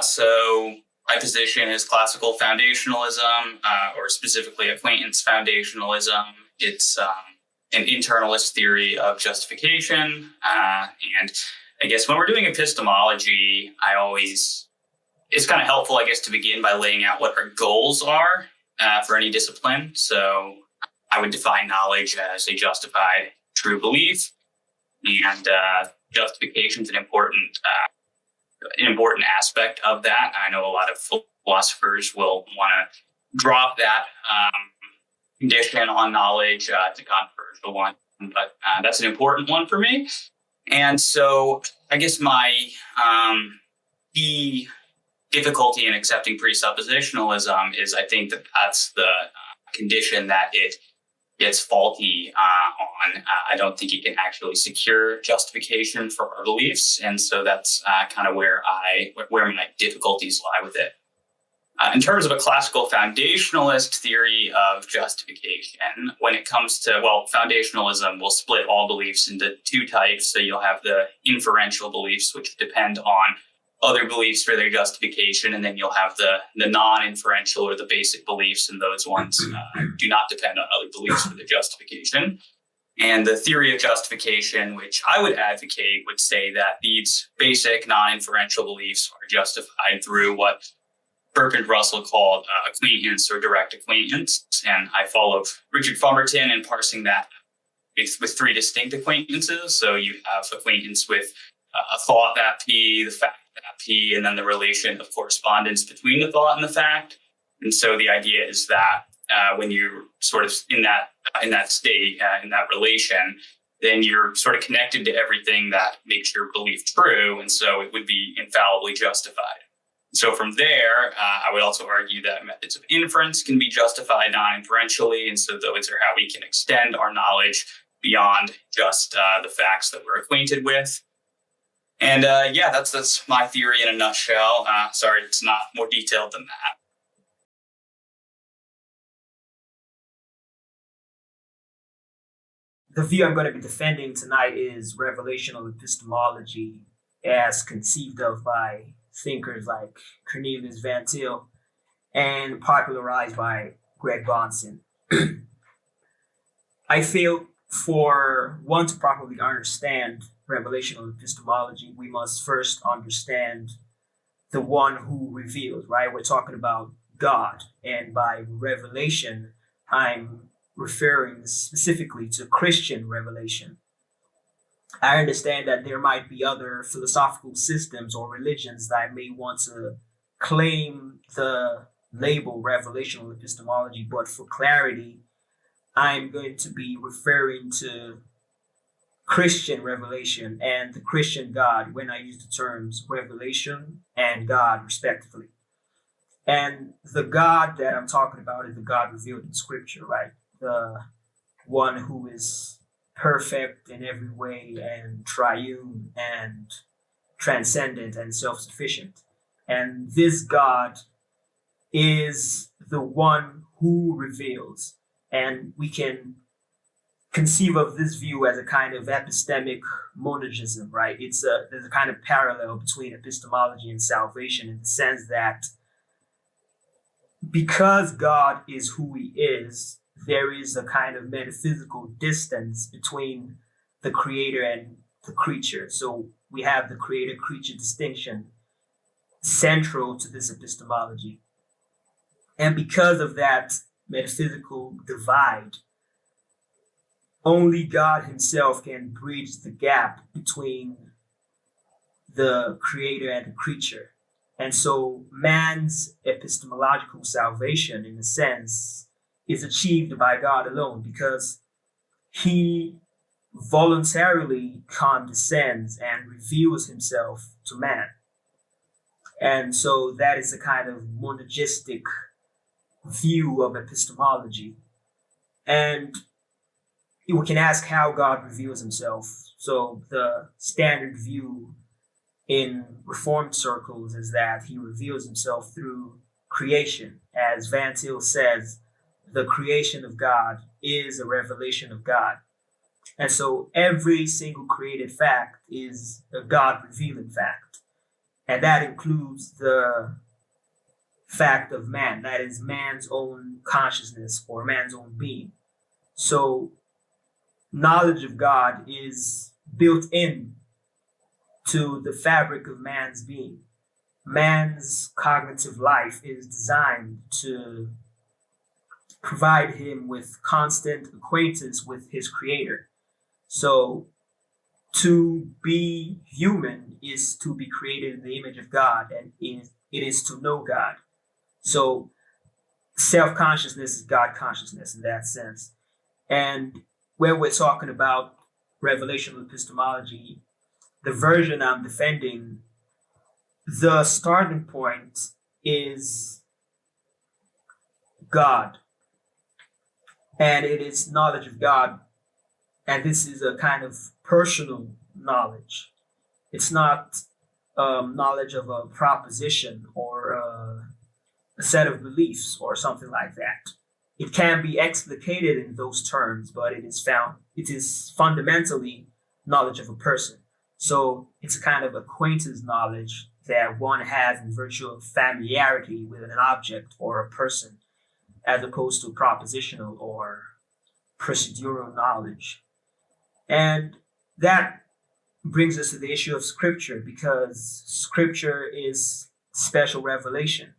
So my position is classical foundationalism, or specifically acquaintance foundationalism. It's an internalist theory of justification. And I guess when we're doing epistemology, it's kind of helpful, I guess, to begin by laying out what our goals are for any discipline. So I would define knowledge as a justified true belief, and justification is an important aspect of that. I know a lot of philosophers will want to drop that condition on knowledge. It's a controversial one, but that's an important one for me. And so I guess my key difficulty in accepting presuppositionalism is I think that that's the condition that it gets faulty on. I don't think it can actually secure justification for our beliefs. And so that's kind of where my difficulties lie with it. In terms of a classical foundationalist theory of justification, when it comes to, foundationalism will split all beliefs into two types. So you'll have the inferential beliefs, which depend on other beliefs for their justification, and then you'll have the non-inferential or the basic beliefs, and those ones do not depend on other beliefs for their justification. And the theory of justification, which I would advocate, would say that these basic non-inferential beliefs are justified through what Bertrand Russell called acquaintance or direct acquaintance. And I follow Richard Fumerton in parsing that with three distinct acquaintances. So you have acquaintance with a thought, that P, the fact, that P, and then the relation of correspondence between the thought and the fact. And so the idea is that when you're sort of in that state, in that relation, then you're sort of connected to everything that makes your belief true. And so it would be infallibly justified. So from there, I would also argue that methods of inference can be justified non-inferentially. And so those are how we can extend our knowledge beyond just the facts that we're acquainted with. And that's my theory in a nutshell. Sorry, it's not more detailed than that. The view I'm going to be defending tonight is revelational epistemology as conceived of by thinkers like Cornelius Van Til and popularized by Greg Bahnsen. I feel for one to properly understand revelational epistemology, we must first understand the one who reveals, right? We're talking about God. And by revelation, I'm referring specifically to Christian revelation. I understand that there might be other philosophical systems or religions that may want to claim the label revelational epistemology, but for clarity, I'm going to be referring to Christian revelation and the Christian God when I use the terms revelation and God, respectively. And the God that I'm talking about is the God revealed in Scripture, right? The one who is perfect in every way and triune and transcendent and self-sufficient. And this God is the one who reveals. And we can conceive of this view as a kind of epistemic monergism, right? There's a kind of parallel between epistemology and salvation in the sense that because God is who he is, there is a kind of metaphysical distance between the creator and the creature. So we have the creator-creature distinction central to this epistemology. And because of that metaphysical divide, only God himself can bridge the gap between the creator and the creature. And so man's epistemological salvation, in a sense, is achieved by God alone because he voluntarily condescends and reveals himself to man. And so that is a kind of monergistic view of epistemology. And we can ask how God reveals himself. So the standard view in Reformed circles is that he reveals himself through creation. As Van Til says, the creation of God is a revelation of God. And so every single created fact is a God revealing fact. And that includes the fact of man, that is man's own consciousness or man's own being. So knowledge of God is built in to the fabric of man's being. Man's cognitive life is designed to provide him with constant acquaintance with his creator. So to be human is to be created in the image of God, and it is to know God. So self-consciousness is God consciousness in that sense. And when we're talking about revelational epistemology, the version I'm defending, the starting point is God. And it is knowledge of God. And this is a kind of personal knowledge. It's not knowledge of a proposition or a set of beliefs or something like that. It can be explicated in those terms, but it is fundamentally knowledge of a person. So it's a kind of acquaintance knowledge that one has in virtue of familiarity with an object or a person, as opposed to propositional or procedural knowledge. And that brings us to the issue of scripture, because scripture is special revelation,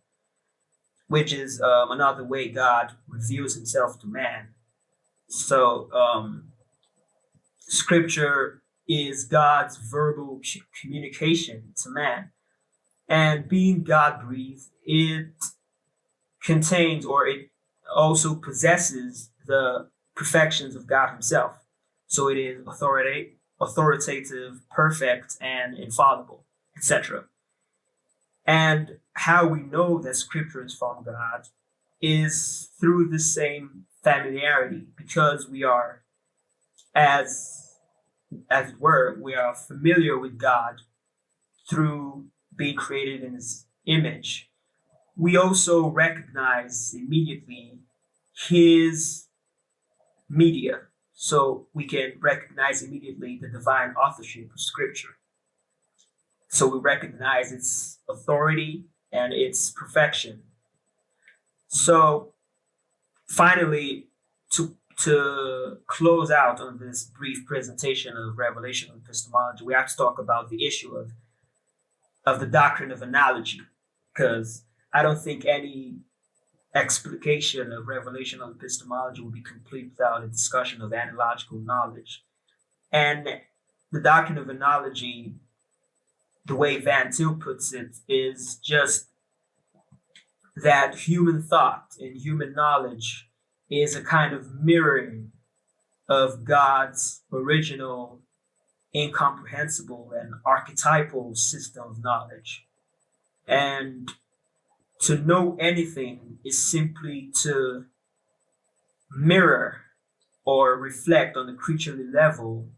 which is another way God reveals himself to man. So scripture is God's verbal communication to man. And being God-breathed, it contains, or it also possesses, the perfections of God himself. So it is authoritative, perfect, and infallible, etc. And how we know that scripture is from God is through the same familiarity, because we are, as it were, we are familiar with God through being created in his image. We also recognize immediately his media. So we can recognize immediately the divine authorship of scripture. So we recognize its authority and its perfection. So finally, to close out on this brief presentation of revelational epistemology, we have to talk about the issue of the doctrine of analogy, because I don't think any explication of revelational epistemology will be complete without a discussion of analogical knowledge. And the doctrine of analogy, the way Van Til puts it, is just that human thought and human knowledge is a kind of mirroring of God's original, incomprehensible, and archetypal system of knowledge. And to know anything is simply to mirror or reflect on a creaturely level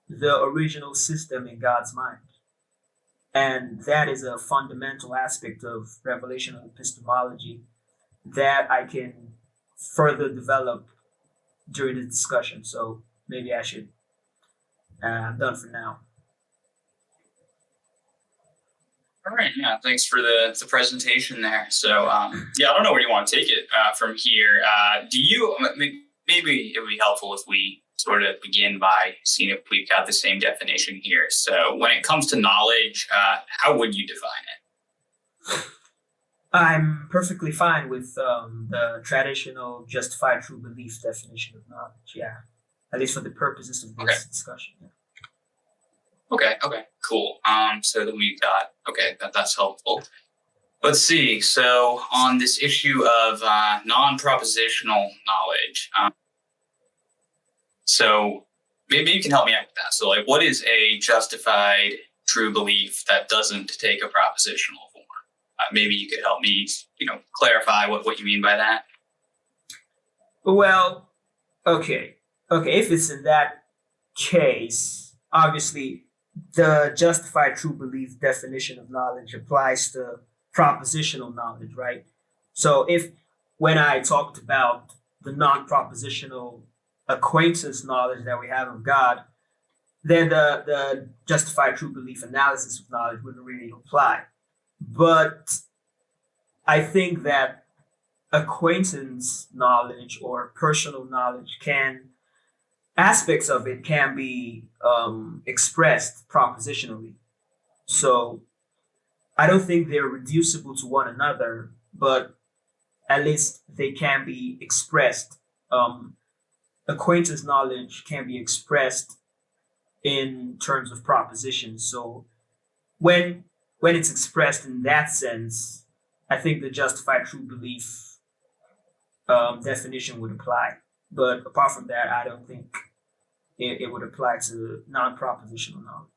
the original system in God's mind. And that is a fundamental aspect of revelational epistemology that I can further develop during the discussion. So maybe I should. I'm done for now. All right, yeah, thanks for the presentation there. So, yeah, I don't know where you want to take it from here. Maybe it would be helpful if we sort of begin by seeing if we've got the same definition here. So when it comes to knowledge, how would you define it? I'm perfectly fine with the traditional justified true belief definition of knowledge, yeah. At least for the purposes of this discussion, yeah. Okay, cool. So then we've got, that's helpful. Let's see. So on this issue of non-propositional knowledge, so maybe you can help me out with that. So like, what is a justified true belief that doesn't take a propositional form? Maybe you could help me, clarify what you mean by that. Well, okay. If it's in that case, obviously, the justified true belief definition of knowledge applies to propositional knowledge, right? So when I talked about the non-propositional acquaintance knowledge that we have of God, then the justified true belief analysis of knowledge wouldn't really apply. But I think that acquaintance knowledge or personal knowledge aspects of it can be expressed propositionally. So I don't think they're reducible to one another, but at least they can be expressed. Acquaintance knowledge can be expressed in terms of propositions. So when it's expressed in that sense, I think the justified true belief definition would apply. But apart from that, I don't think it would apply to non-propositional knowledge.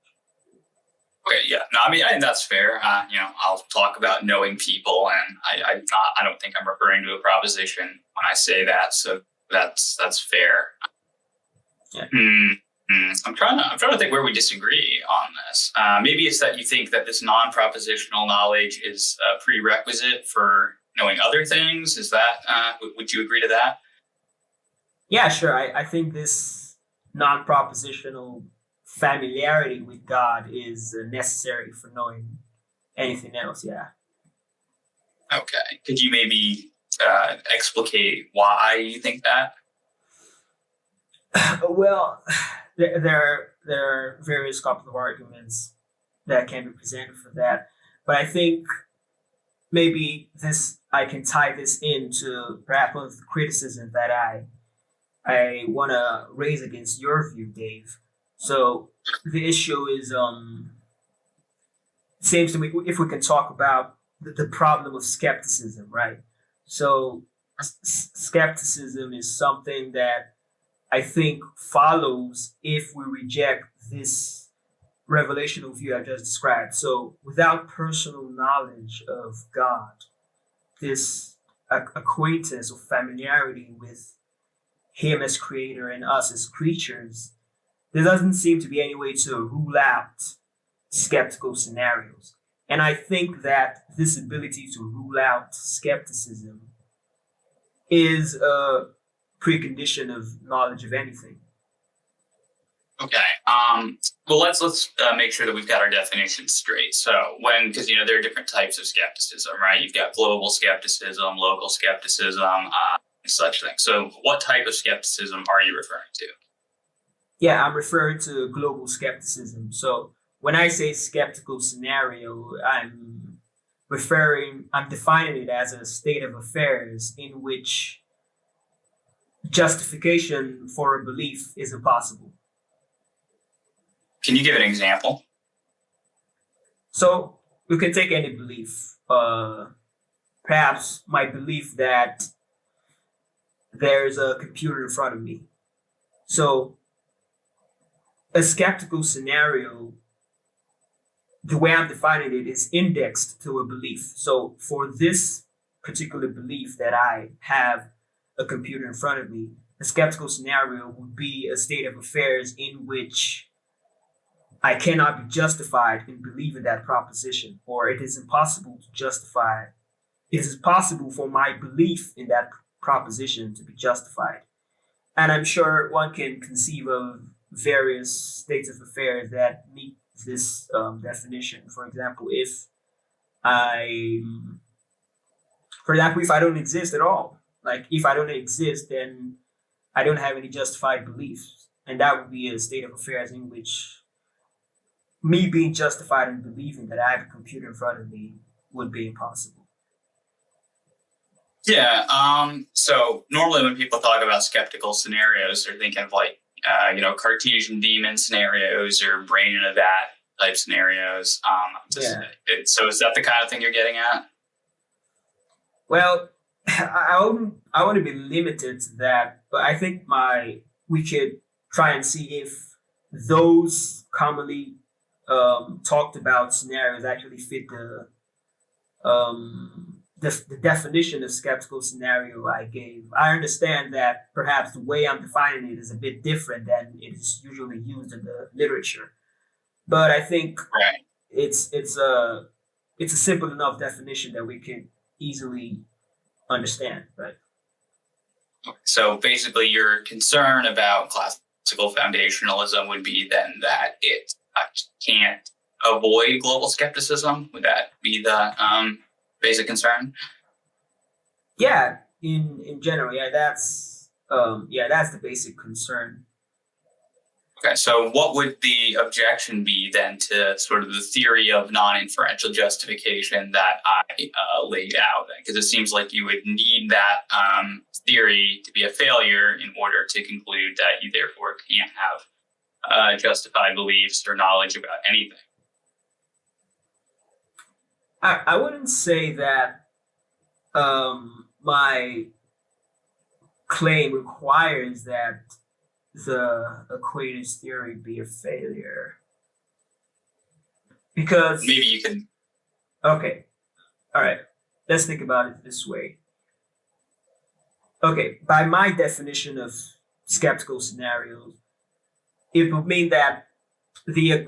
Okay, yeah, no, I mean, I think that's fair. I'll talk about knowing people, and I don't think I'm referring to a proposition when I say that. So that's fair. Yeah. I'm trying to think where we disagree on this. Maybe it's that you think that this non-propositional knowledge is a prerequisite for knowing other things. Is that would you agree to that? Yeah, sure. I think this non-propositional familiarity with God is necessary for knowing anything else. Yeah. Okay. Could you maybe explicate why you think that? Well, there are various couple of arguments that can be presented for that, but I think maybe I can tie this into perhaps one of the criticisms that I want to raise against your view, Dave. So the issue is, seems to me, if we can talk about the problem of skepticism, right? So skepticism is something that I think follows if we reject this revelational view I just described. So without personal knowledge of God, this acquaintance or familiarity with Him as creator and us as creatures, there doesn't seem to be any way to rule out skeptical scenarios. And I think that this ability to rule out skepticism is a precondition of knowledge of anything. Okay. Well, let's make sure that we've got our definitions straight. So because there are different types of skepticism, right? You've got global skepticism, local skepticism, such things. So what type of skepticism are you referring to? Yeah, I'm referring to global skepticism. So when I say skeptical scenario, I'm defining it as a state of affairs in which justification for a belief is impossible. Can you give an example? So we can take any belief. Perhaps my belief that there's a computer in front of me. So a skeptical scenario, the way I'm defining it, is indexed to a belief. So for this particular belief that I have a computer in front of me, a skeptical scenario would be a state of affairs in which I cannot be justified in believing that proposition, or it is impossible to justify. It is possible for my belief in that proposition to be justified. And I'm sure one can conceive of various states of affairs that meet this definition. For example, if I don't exist at all, like if I don't exist, then I don't have any justified beliefs. And that would be a state of affairs in which me being justified in believing that I have a computer in front of me would be impossible. Yeah. So normally when people talk about skeptical scenarios, they're thinking of like, Cartesian demon scenarios or brain in a vat type scenarios. So is that the kind of thing you're getting at? Well, I want to be limited to that, but I think we could try and see if those commonly talked about scenarios actually fit the definition of skeptical scenario I gave. I understand that perhaps the way I'm defining it is a bit different than it is usually used in the literature, but I think it's a simple enough definition that we can easily understand, right? So basically, your concern about classical foundationalism would be then that it can't avoid global skepticism? Would that be the basic concern? Yeah, in general, that's the basic concern. Okay, so what would the objection be then to sort of the theory of non-inferential justification that I laid out? Because it seems like you would need that theory to be a failure in order to conclude that you therefore can't have justified beliefs or knowledge about anything. I wouldn't say that my claim requires that the acquaintance theory be a failure, because maybe you can. Okay, all right. Let's think about it this way. Okay, by my definition of skeptical scenarios, it would mean that the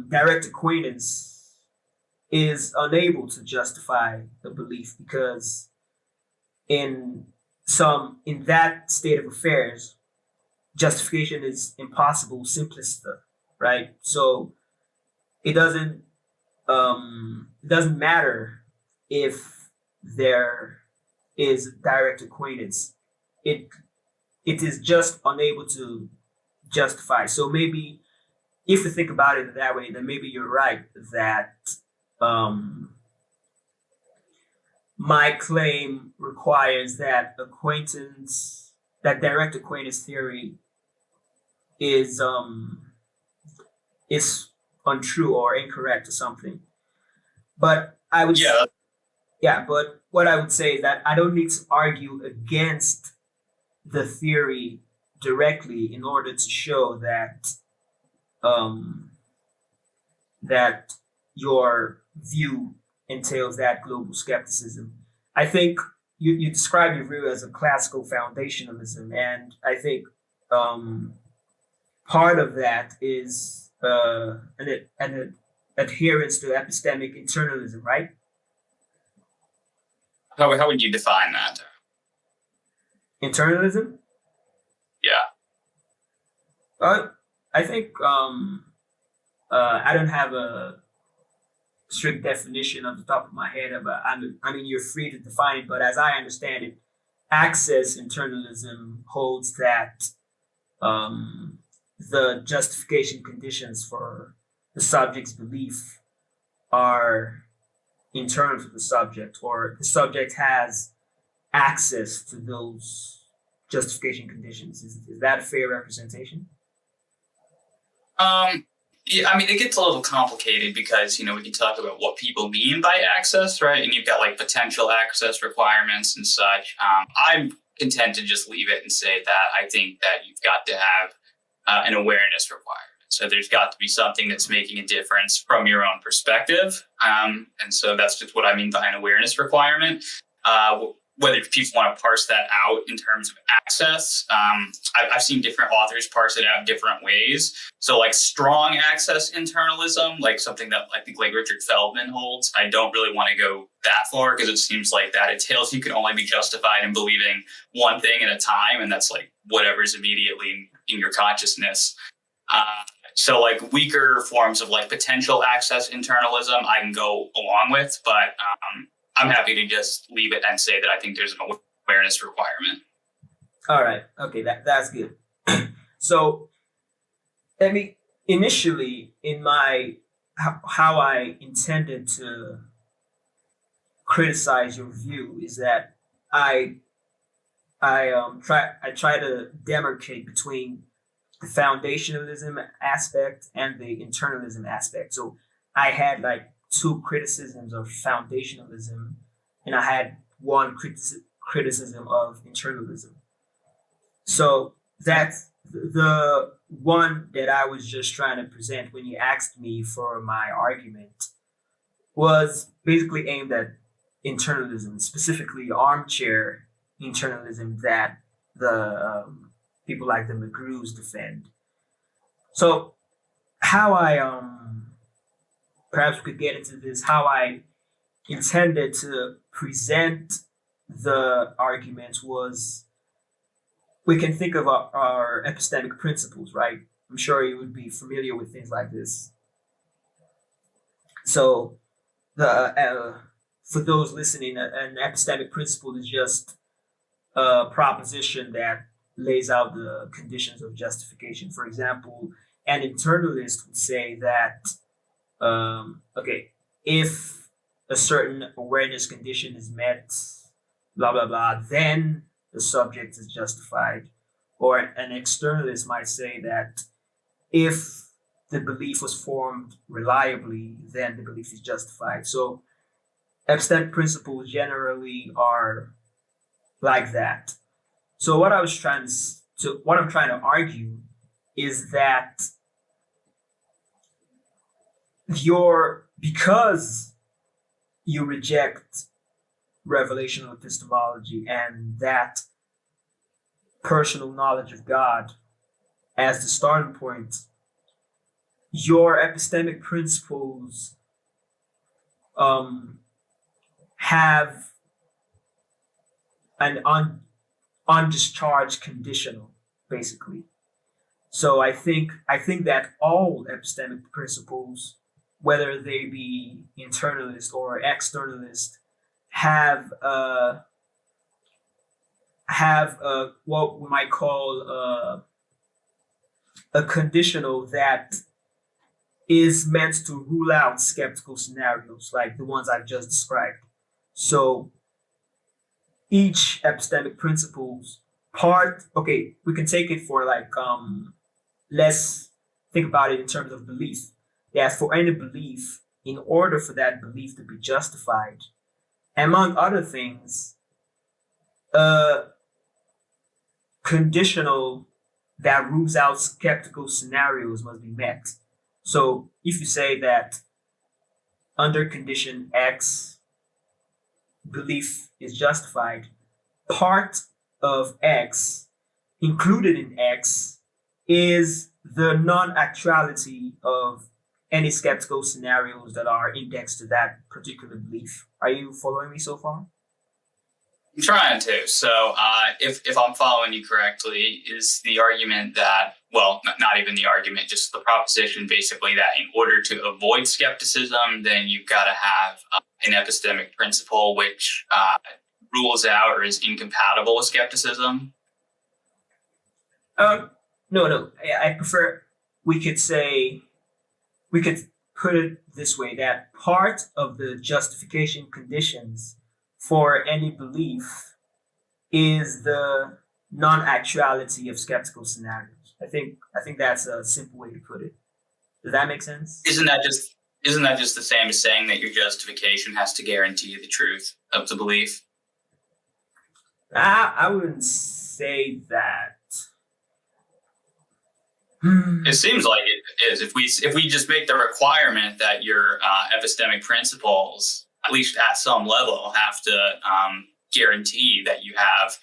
direct acquaintance is unable to justify the belief, because in that state of affairs, justification is impossible, simplistic, right? So it doesn't matter if there is direct acquaintance. It is just unable to justify. So maybe if you think about it that way, then maybe you're right that my claim requires that direct acquaintance theory is untrue or incorrect or something. But I would but what I would say is that I don't need to argue against the theory directly in order to show that that your view entails that global skepticism. I think you describe your view as a classical foundationalism, and I think part of that is an adherence to epistemic internalism, right? How would you define that? Internalism? Yeah. I think I don't have a strict definition off the top of my head, but I mean, you're free to define it. But as I understand it, access internalism holds that the justification conditions for the subject's belief are internal to the subject, or the subject has access to those justification conditions. Is that a fair representation? Yeah, I mean, it gets a little complicated because, we can talk about what people mean by access, right? And you've got like potential access requirements and such. I'm content to just leave it and say that I think that you've got to have an awareness requirement. So there's got to be something that's making a difference from your own perspective. And so that's just what I mean by an awareness requirement. Whether people want to parse that out in terms of access, I've seen different authors parse it out different ways. So like strong access internalism, like something that I think like Richard Feldman holds, I don't really want to go that far because it seems like that entails you can only be justified in believing one thing at a time, and that's like whatever's immediately in your consciousness. So like weaker forms of like potential access internalism I can go along with, but I'm happy to just leave it and say that I think there's an awareness requirement. All right. Okay, that's good. So, initially in my how I intended to criticize your view is that I try to demarcate between the foundationalism aspect and the internalism aspect. So I had like two criticisms of foundationalism, and I had one criticism of internalism. So that's the one that I was just trying to present when you asked me for my argument was basically aimed at internalism, specifically armchair internalism that the people like the McGrews defend. So how I perhaps we could get into this, how I intended to present the argument was, we can think of our epistemic principles, right? I'm sure you would be familiar with things like this. So the for those listening, an epistemic principle is just a proposition that lays out the conditions of justification. For example, an internalist would say that, okay, if a certain awareness condition is met, blah, blah, blah, then the subject is justified. Or an externalist might say that if the belief was formed reliably, then the belief is justified. So epistemic principles generally are like that. So what I'm trying to argue is that because you reject revelational epistemology and that personal knowledge of God as the starting point, your epistemic principles have an undischarged conditional, basically. So I think that all epistemic principles, whether they be internalist or externalist, have what we might call a conditional that is meant to rule out skeptical scenarios like the ones I've just described. So each epistemic principles we can take it for let's think about it in terms of belief. That for any belief, in order for that belief to be justified, among other things, a conditional that rules out skeptical scenarios must be met. So if you say that under condition X, belief is justified, part of X, included in X, is the non-actuality of any skeptical scenarios that are indexed to that particular belief. Are you following me so far? I'm trying to. So if I'm following you correctly, is the argument that, well, not even the argument, just the proposition basically that in order to avoid skepticism, then you've got to have an epistemic principle which rules out or is incompatible with skepticism? No. I prefer, we could put it this way, that part of the justification conditions for any belief is the non-actuality of skeptical scenarios. I think that's a simple way to put it. Does that make sense? Isn't that just the same as saying that your justification has to guarantee the truth of the belief? I wouldn't say that. It seems like it is. If we just make the requirement that your epistemic principles, at least at some level, have to guarantee that you have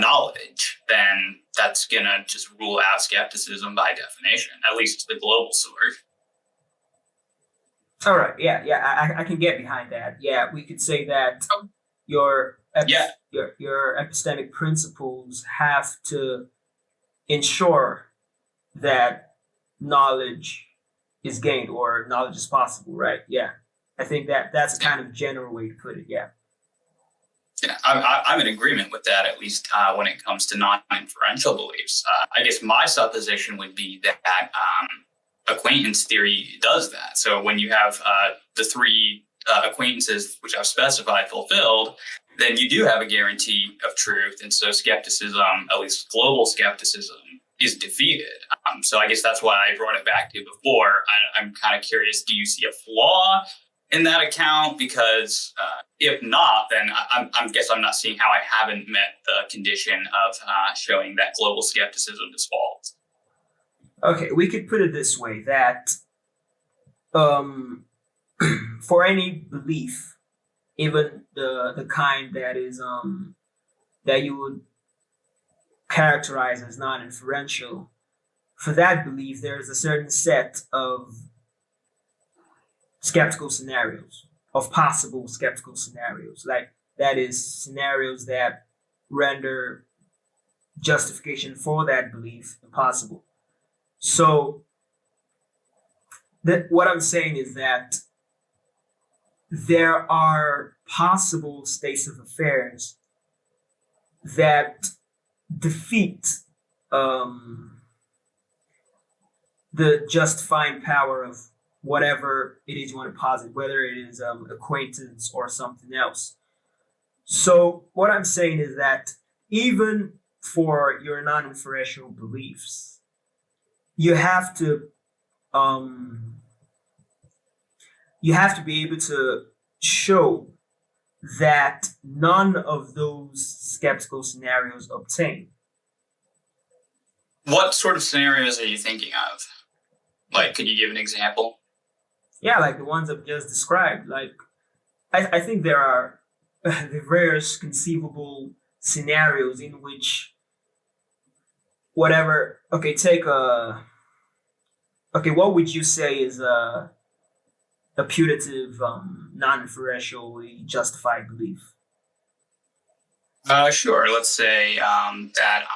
knowledge, then that's going to just rule out skepticism by definition, at least the global sort. All right. Yeah. I can get behind that. Yeah, we could say that your epistemic principles have to ensure that knowledge is gained or knowledge is possible, right? Yeah. I think that's a kind of general way to put it. Yeah. Yeah, I'm in agreement with that, at least when it comes to non-inferential beliefs. I guess my supposition would be that acquaintance theory does that. So when you have the three acquaintances which I've specified fulfilled, then you do have a guarantee of truth. And so skepticism, at least global skepticism, is defeated. So I guess that's why I brought it back to before. I'm kind of curious, do you see a flaw in that account? Because if not, then I guess I'm not seeing how I haven't met the condition of showing that global skepticism is false. Okay, we could put it this way, that for any belief, even the kind that is that you would characterize as non-inferential, for that belief, there's a certain set of skeptical scenarios, of possible skeptical scenarios. Like, that is scenarios that render justification for that belief impossible. So what I'm saying is that there are possible states of affairs that defeat the justifying power of whatever it is you want to posit, whether it is acquaintance or something else. So what I'm saying is that even for your non-inferential beliefs, you have to be able to show that none of those skeptical scenarios obtain. What sort of scenarios are you thinking of? Like, could you give an example? Yeah, like the ones I've just described. Like, I think there are the various conceivable scenarios in which whatever. Okay, what would you say is a putative, non-inferentially justified belief? Sure. Let's say that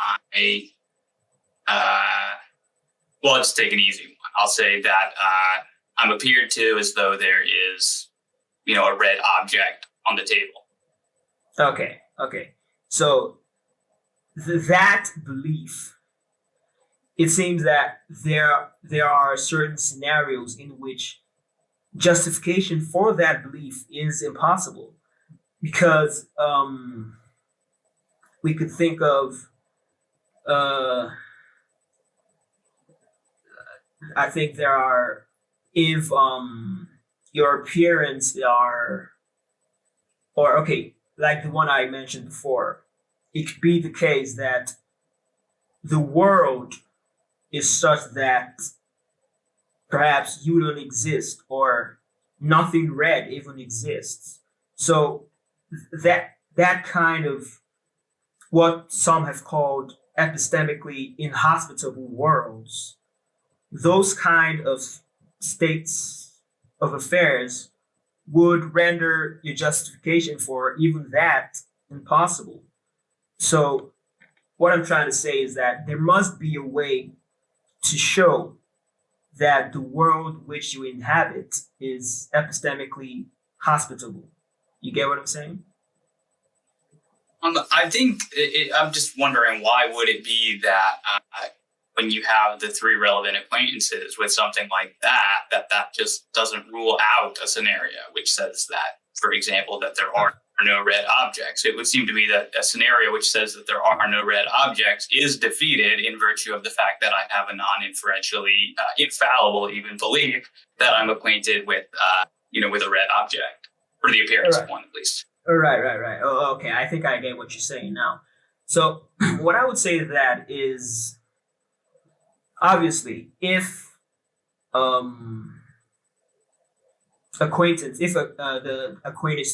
well, let's take an easy one. I'll say that I'm appeared to as though there is, a red object on the table. Okay. So that belief, it seems that there are certain scenarios in which justification for that belief is impossible, because we could think of I think there are, if your appearance are, or okay, like the one I mentioned before, it could be the case that the world is such that perhaps you don't exist, or nothing red even exists. So that kind of what some have called epistemically inhospitable worlds, those kind of states of affairs would render your justification for even that impossible. So what I'm trying to say is that there must be a way to show that the world which you inhabit is epistemically hospitable. You get what I'm saying? I think I'm just wondering, why would it be that when you have the three relevant acquaintances with something like that just doesn't rule out a scenario which says that, for example, that there are no red objects? It would seem to me that a scenario which says that there are no red objects is defeated in virtue of the fact that I have a non-inferentially infallible even belief that I'm acquainted with, with a red object, or the appearance of one at least. Right. Oh, okay. I think I get what you're saying now. So what I would say to that is, obviously, if the acquaintance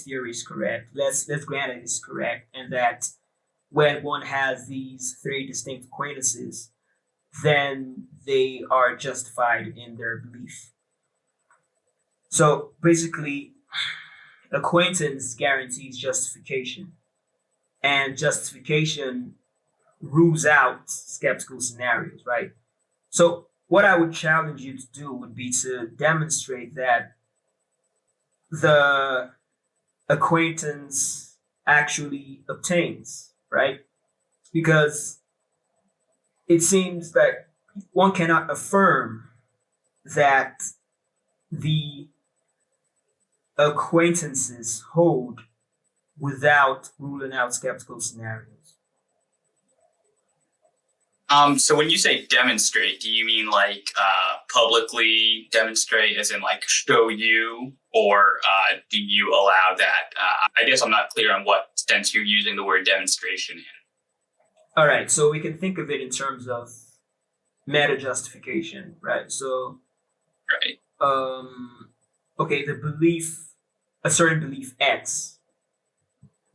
theory is correct, let's grant it is correct, and that when one has these three distinct acquaintances, then they are justified in their belief. So basically, acquaintance guarantees justification, and justification rules out skeptical scenarios, right? So what I would challenge you to do would be to demonstrate that the acquaintance actually obtains, right? Because it seems that one cannot affirm that the acquaintances hold without ruling out skeptical scenarios. So when you say demonstrate, do you mean like publicly demonstrate, as in like show you, or do you allow that? I guess I'm not clear on what sense you're using the word demonstration in. All right, so we can think of it in terms of meta justification, right? So, right. Okay, a certain belief X,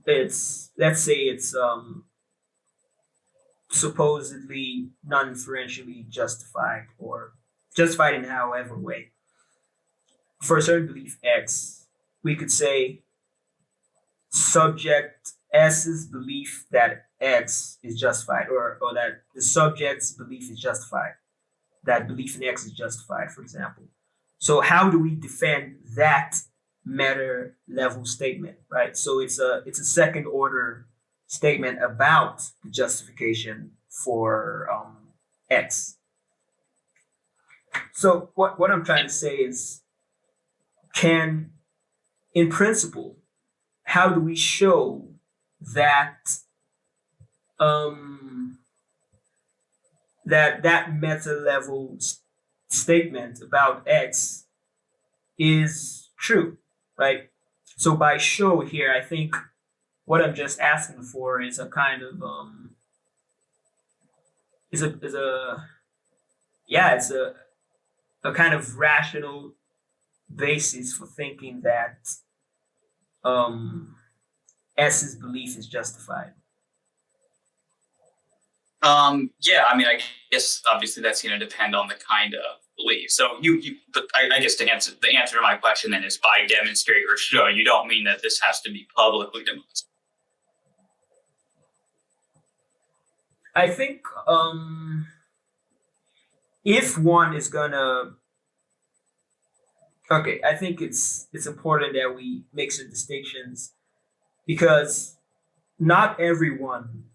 let's say it's supposedly non-inferentially justified, or justified in however way. For a certain belief X, we could say subject S's belief that X is justified, or that the subject's belief is justified, that belief in X is justified, for example. So how do we defend that meta level statement, right? So it's a second order statement about the justification for X. So what I'm trying to say is, in principle, how do we show that that meta level statement about X is true, right? So by show here, I think what I'm just asking for is a kind of it's a kind of rational basis for thinking that S's belief is justified. Yeah, I mean, I guess obviously that's going to depend on the kind of belief. So but I guess the answer to my question then is by demonstrate or show. You don't mean that this has to be publicly demonstrated. I think if one is gonna, okay, I think it's important that we make some distinctions, because not everyone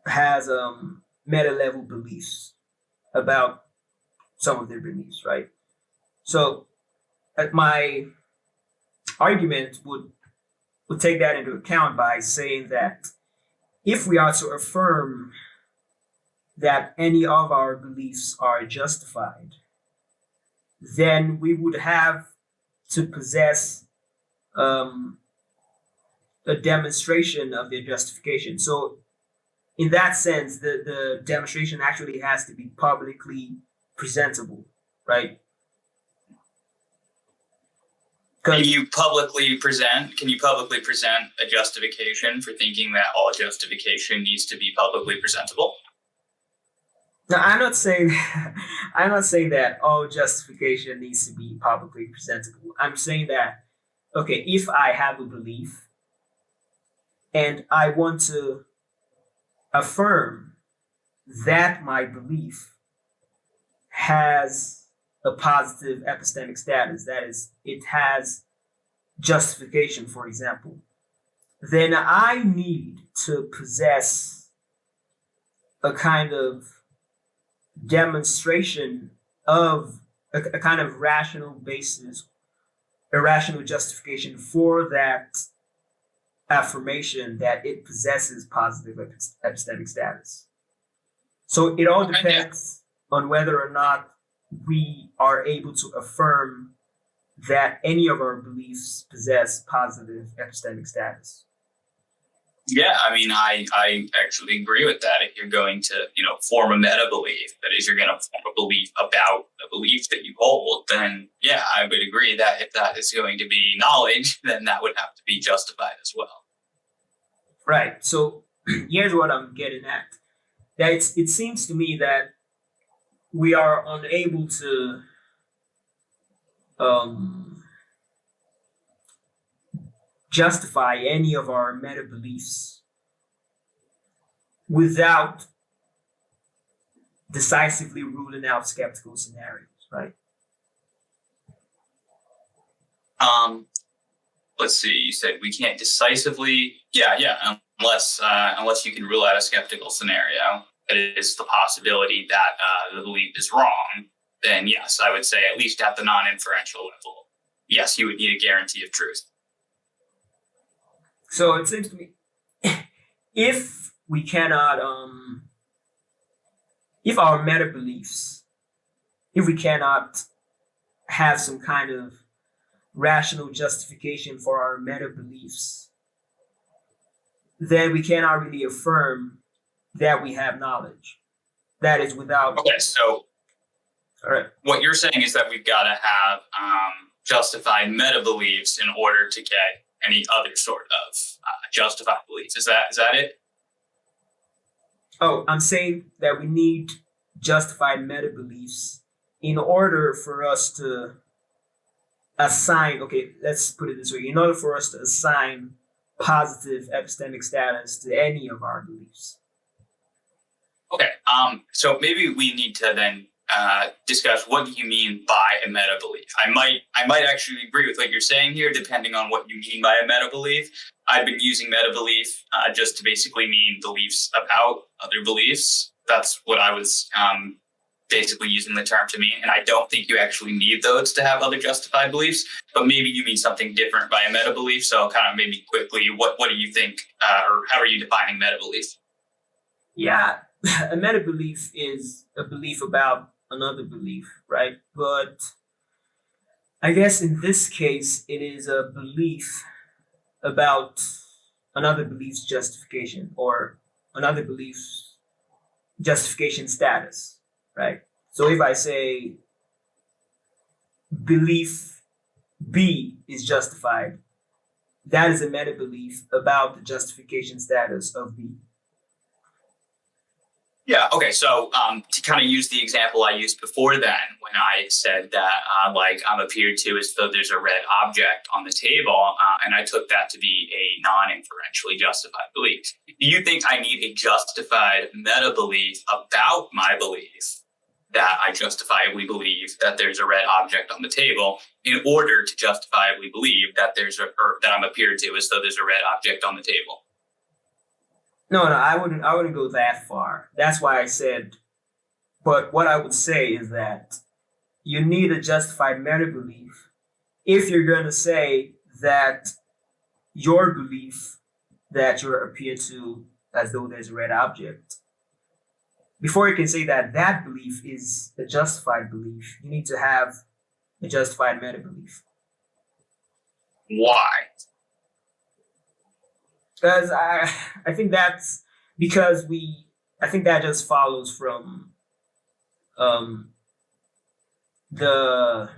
has meta level beliefs about some of their beliefs, right? So my argument would take that into account by saying that if we are to affirm that any of our beliefs are justified, then we would have to possess a demonstration of their justification. So in that sense, the demonstration actually has to be publicly presentable, right? Can you publicly present a justification for thinking that all justification needs to be publicly presentable? No, I'm not saying that all justification needs to be publicly presentable. I'm saying that, okay, if I have a belief and I want to affirm that my belief has a positive epistemic status, that is, it has justification, for example, then I need to possess a kind of demonstration of a kind of rational basis, a rational justification for that affirmation that it possesses positive epistemic status. So it all depends on whether or not we are able to affirm that any of our beliefs possess positive epistemic status. Yeah, I mean, I actually agree with that. If you're going to, form a meta belief, that is, you're going to form a belief about a belief that you hold, then yeah, I would agree that if that is going to be knowledge, then that would have to be justified as well. Right. So here's what I'm getting at. That it seems to me that we are unable to justify any of our meta beliefs without decisively ruling out skeptical scenarios, right? Let's see. You said we can't decisively. Yeah. Unless you can rule out a skeptical scenario, that it is the possibility that the belief is wrong. Then yes, I would say at least at the non-inferential level, yes, you would need a guarantee of truth. So it seems to me, if we cannot, if our meta beliefs, if we cannot have some kind of rational justification for our meta beliefs, then we cannot really affirm that we have knowledge. That is without. Okay, so all right. What you're saying is that we've got to have justified meta beliefs in order to get any other sort of justified beliefs. Is that it? Oh, I'm saying that we need justified meta beliefs in order for us to assign, okay, let's put it this way, in order for us to assign positive epistemic status to any of our beliefs. Okay, so maybe we need to then discuss what do you mean by a meta belief. I might actually agree with what you're saying here, depending on what you mean by a meta belief. I've been using meta belief just to basically mean beliefs about other beliefs. That's what I was basically using the term to mean. And I don't think you actually need those to have other justified beliefs, but maybe you mean something different by a meta belief. So kind of maybe quickly, what do you think, or how are you defining meta belief? Yeah, a meta belief is a belief about another belief, right? But I guess in this case, it is a belief about another belief's justification or another belief's justification status, right? So if I say belief B is justified, that is a meta belief about the justification status of B. Yeah. Okay. So to kind of use the example I used before then, when I said that I'm appeared to as though there's a red object on the table, and I took that to be a non-inferentially justified belief. Do you think I need a justified meta belief about my belief that I justifiably believe that there's a red object on the table in order to justifiably believe that that I'm appeared to as though there's a red object on the table? No, I wouldn't go that far. That's why I said, but what I would say is that you need a justified meta belief if you're going to say that your belief that you're appeared to as though there's a red object, before you can say that that belief is a justified belief, you need to have a justified meta belief. Why? Because I think that's because I think that just follows from the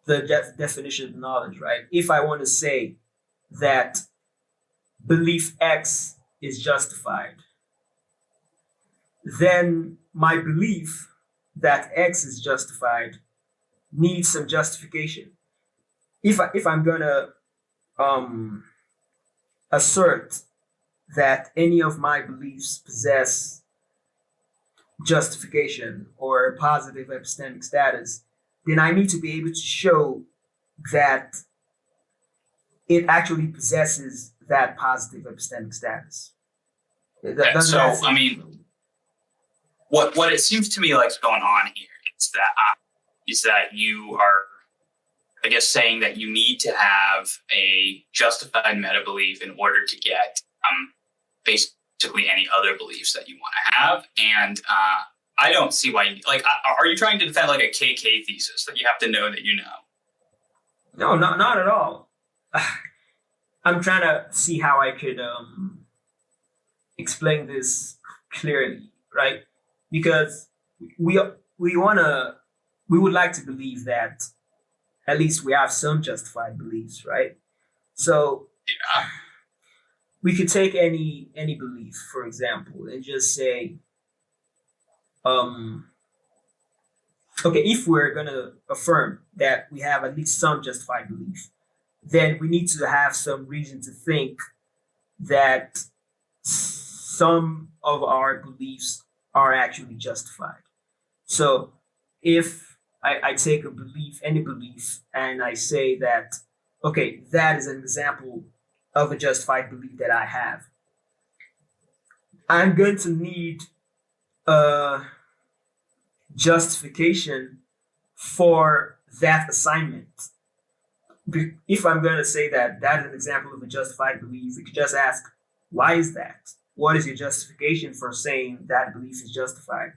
definition of knowledge, right? If I want to say that belief X is justified, then my belief that X is justified needs some justification. If I'm gonna assert that any of my beliefs possess justification or positive epistemic status, then I need to be able to show that it actually possesses that positive epistemic status. I mean, what it seems to me like is going on here is that you are, I guess, saying that you need to have a justified meta belief in order to get basically any other beliefs that you want to have. And I don't see why, are you trying to defend like a KK thesis that you have to know that you know? No, not at all. I'm trying to see how I could explain this clearly, right? Because we would like to believe that at least we have some justified beliefs, right? So yeah. We could take any belief, for example, and just say, okay, if we're gonna affirm that we have at least some justified belief, then we need to have some reason to think that some of our beliefs are actually justified. So if I take a belief, any belief, and I say that, okay, that is an example of a justified belief that I have, I'm going to need a justification for that assignment. If I'm going to say that that is an example of a justified belief, we could just ask, why is that? What is your justification for saying that belief is justified?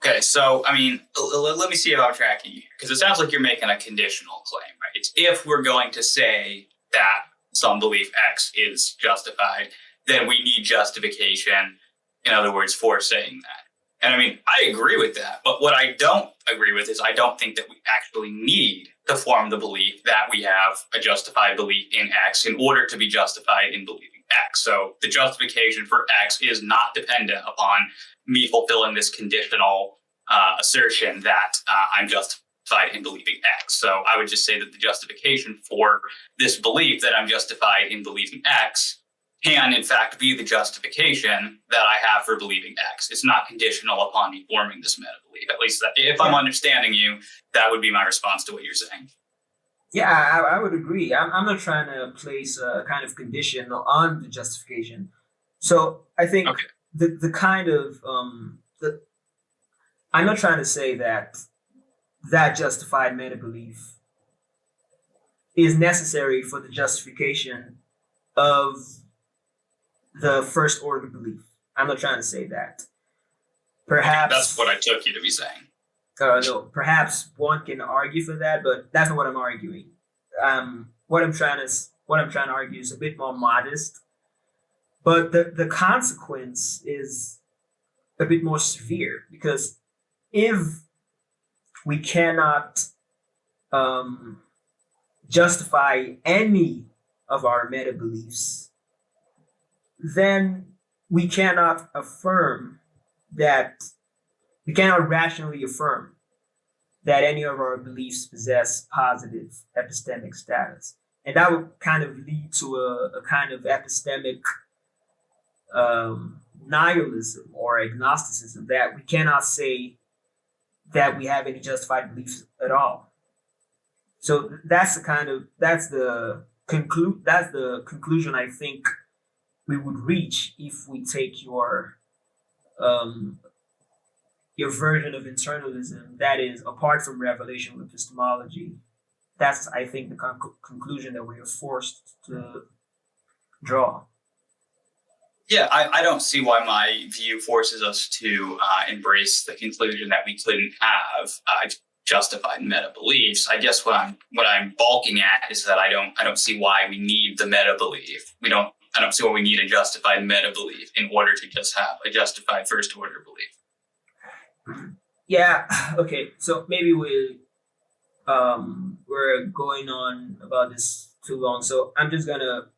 Okay, so, I mean, let me see if I'm tracking you, because it sounds like you're making a conditional claim, right? If we're going to say that some belief X is justified, then we need justification, in other words, for saying that. And I mean, I agree with that, but what I don't agree with is I don't think that we actually need to form the belief that we have a justified belief in X in order to be justified in believing X. So the justification for X is not dependent upon me fulfilling this conditional assertion that I'm justified in believing X. So I would just say that the justification for this belief that I'm justified in believing X can in fact be the justification that I have for believing X. It's not conditional upon me forming this meta belief. At least if I'm understanding you, that would be my response to what you're saying. Yeah, I would agree. I'm not trying to place a kind of condition on the justification. So I think the kind of I'm not trying to say that justified meta belief is necessary for the justification of the first order belief. I'm not trying to say that. Perhaps that's what I took you to be saying. No, perhaps one can argue for that, but that's not what I'm arguing. What I'm trying to argue is a bit more modest, but the consequence is a bit more severe, because if we cannot justify any of our meta beliefs, then we cannot rationally affirm that any of our beliefs possess positive epistemic status. And that would kind of lead to a kind of epistemic nihilism or agnosticism, that we cannot say that we have any justified beliefs at all. So that's the conclusion I think we would reach if we take your version of internalism, that is, apart from revelational epistemology. That's, I think, the conclusion that we are forced to draw. Yeah, I don't see why my view forces us to embrace the conclusion that we couldn't have justified meta beliefs. I guess what I'm balking at is that I don't see why we need the meta belief. I don't see why we need a justified meta belief in order to just have a justified first order belief. Yeah. Okay. So maybe we're going on about this too long. So I'm just gonna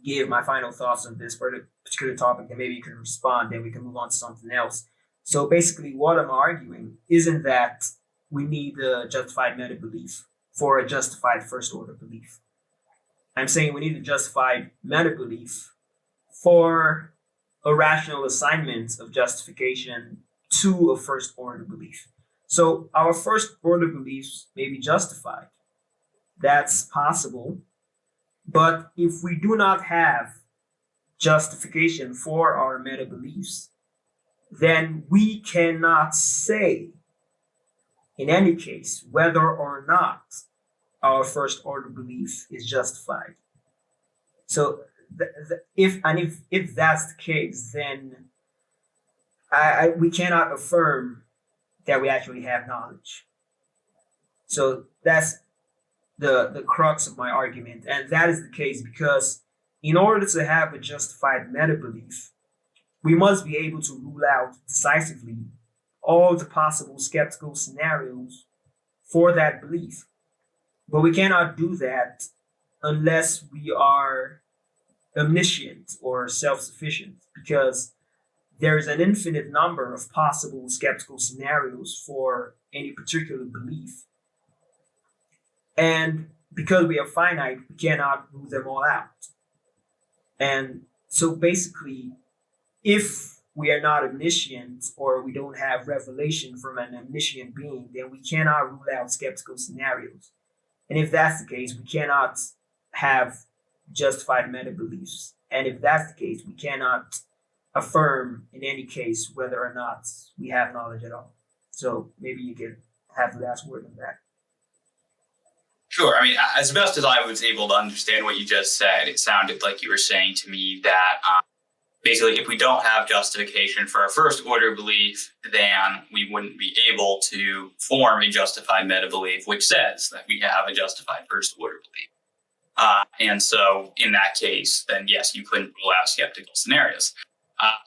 give my final thoughts on this particular topic, and maybe you can respond, then we can move on to something else. So basically, what I'm arguing isn't that we need a justified meta belief for a justified first order belief. I'm saying we need a justified meta belief for a rational assignment of justification to a first order belief. So our first order beliefs may be justified. That's possible. But if we do not have justification for our meta beliefs, then we cannot say, in any case, whether or not our first order belief is justified. So if that's the case, then we cannot affirm that we actually have knowledge. So that's the crux of my argument. And that is the case because in order to have a justified meta belief, we must be able to rule out decisively all the possible skeptical scenarios for that belief. But we cannot do that unless we are omniscient or self-sufficient, because there is an infinite number of possible skeptical scenarios for any particular belief. And because we are finite, we cannot rule them all out. And so basically, if we are not omniscient or we don't have revelation from an omniscient being, then we cannot rule out skeptical scenarios. And if that's the case, we cannot have justified meta beliefs. And if that's the case, we cannot affirm in any case whether or not we have knowledge at all. So maybe you can have the last word on that. Sure. I mean, as best as I was able to understand what you just said, it sounded like you were saying to me that basically, if we don't have justification for our first order belief, then we wouldn't be able to form a justified meta belief, which says that we have a justified first order belief. And so in that case, then yes, you couldn't rule out skeptical scenarios.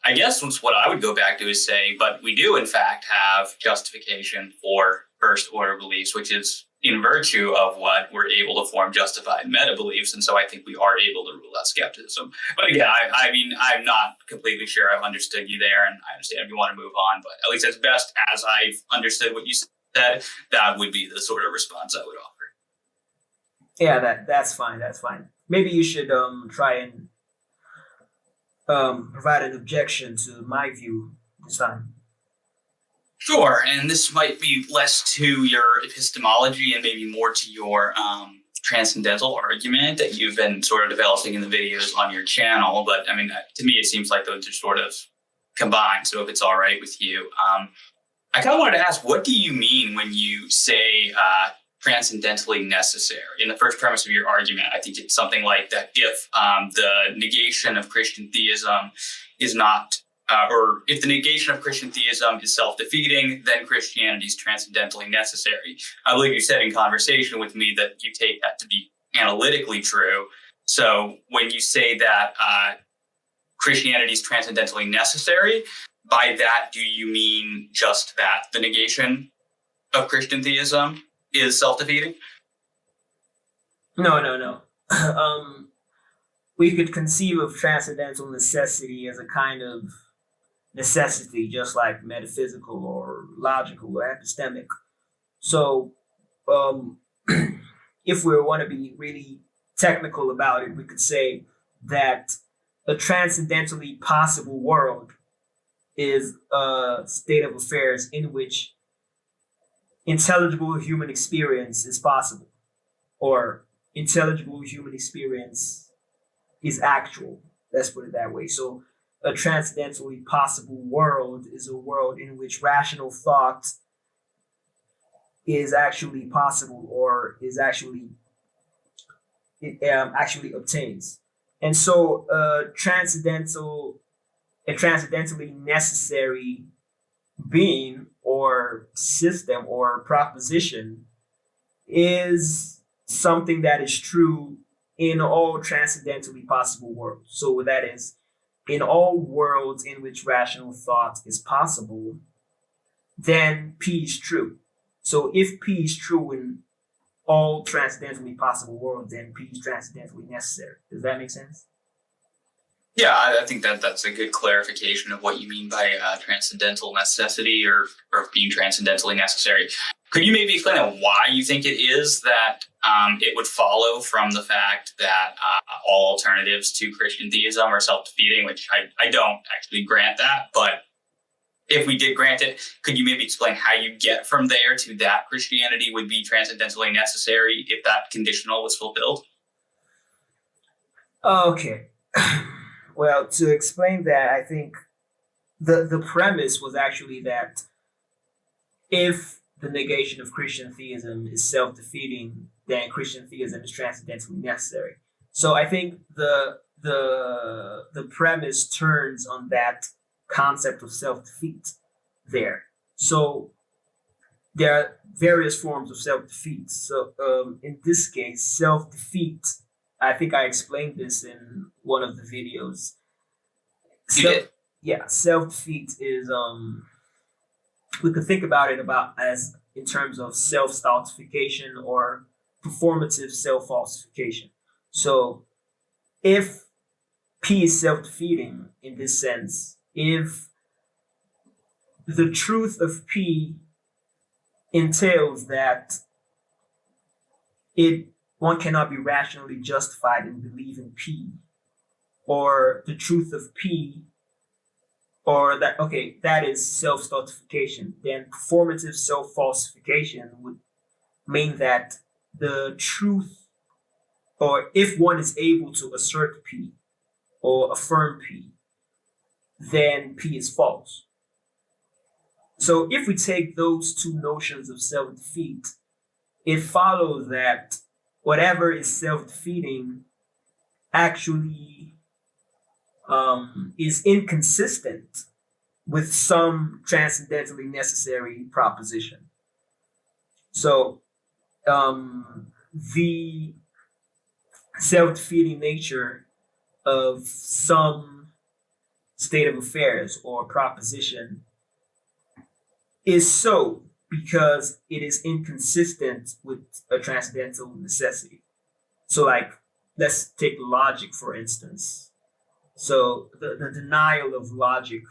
I guess what I would go back to is say, but we do in fact have justification for first order beliefs, which is in virtue of what we're able to form justified meta beliefs. And so I think we are able to rule out skepticism. But again, I mean, I'm not completely sure I've understood you there, and I understand if you want to move on, but at least as best as I've understood what you said, that would be the sort of response I would offer. Yeah, that's fine. That's fine. Maybe you should try and provide an objection to my view this time. Sure, and this might be less to your epistemology and maybe more to your transcendental argument that you've been sort of developing in the videos on your channel. But I mean, to me, it seems like those are sort of combined. So if it's all right with you, I kind of wanted to ask, what do you mean when you say transcendentally necessary? In the first premise of your argument, I think it's something like that: if the negation of Christian theism is not, or if the negation of Christian theism is self-defeating, then Christianity is transcendentally necessary. I believe you said in conversation with me that you take that to be analytically true. So when you say that Christianity is transcendentally necessary, by that, do you mean just that the negation of Christian theism is self-defeating? No. We could conceive of transcendental necessity as a kind of necessity, just like metaphysical or logical or epistemic. So, if we want to be really technical about it, we could say that a transcendentally possible world is a state of affairs in which intelligible human experience is possible, or intelligible human experience is actual. Let's put it that way. So a transcendentally possible world is a world in which rational thought is actually possible, or is actually actually obtains. And so a transcendentally necessary being or system or proposition is something that is true in all transcendentally possible worlds. So that is, in all worlds in which rational thought is possible, then P is true. So if P is true in all transcendentally possible worlds, then P is transcendentally necessary. Does that make sense? Yeah, I think that's a good clarification of what you mean by transcendental necessity or being transcendentally necessary. Could you maybe explain why you think it is that it would follow from the fact that all alternatives to Christian theism are self-defeating, which I don't actually grant that, but if we did grant it, could you maybe explain how you get from there to that Christianity would be transcendentally necessary if that conditional was fulfilled? Okay. Well, to explain that, I think the premise was actually that if the negation of Christian theism is self-defeating, then Christian theism is transcendentally necessary. So I think the premise turns on that concept of self-defeat there. So there are various forms of self-defeat. So in this case, self-defeat, I think I explained this in one of the videos. Self-defeat is we could think about it as in terms of self-stultification or performative self-falsification. So if P is self-defeating in this sense, if the truth of P entails that one cannot be rationally justified in believing P, or the truth of P, or that is self-stultification, then performative self-falsification would mean that the truth, or if one is able to assert P or affirm P, then P is false. So if we take those two notions of self-defeat, it follows that whatever is self-defeating actually is inconsistent with some transcendentally necessary proposition. So the self-defeating nature of some state of affairs or proposition is so because it is inconsistent with a transcendental necessity. So like, let's take logic, for instance. So the denial of logic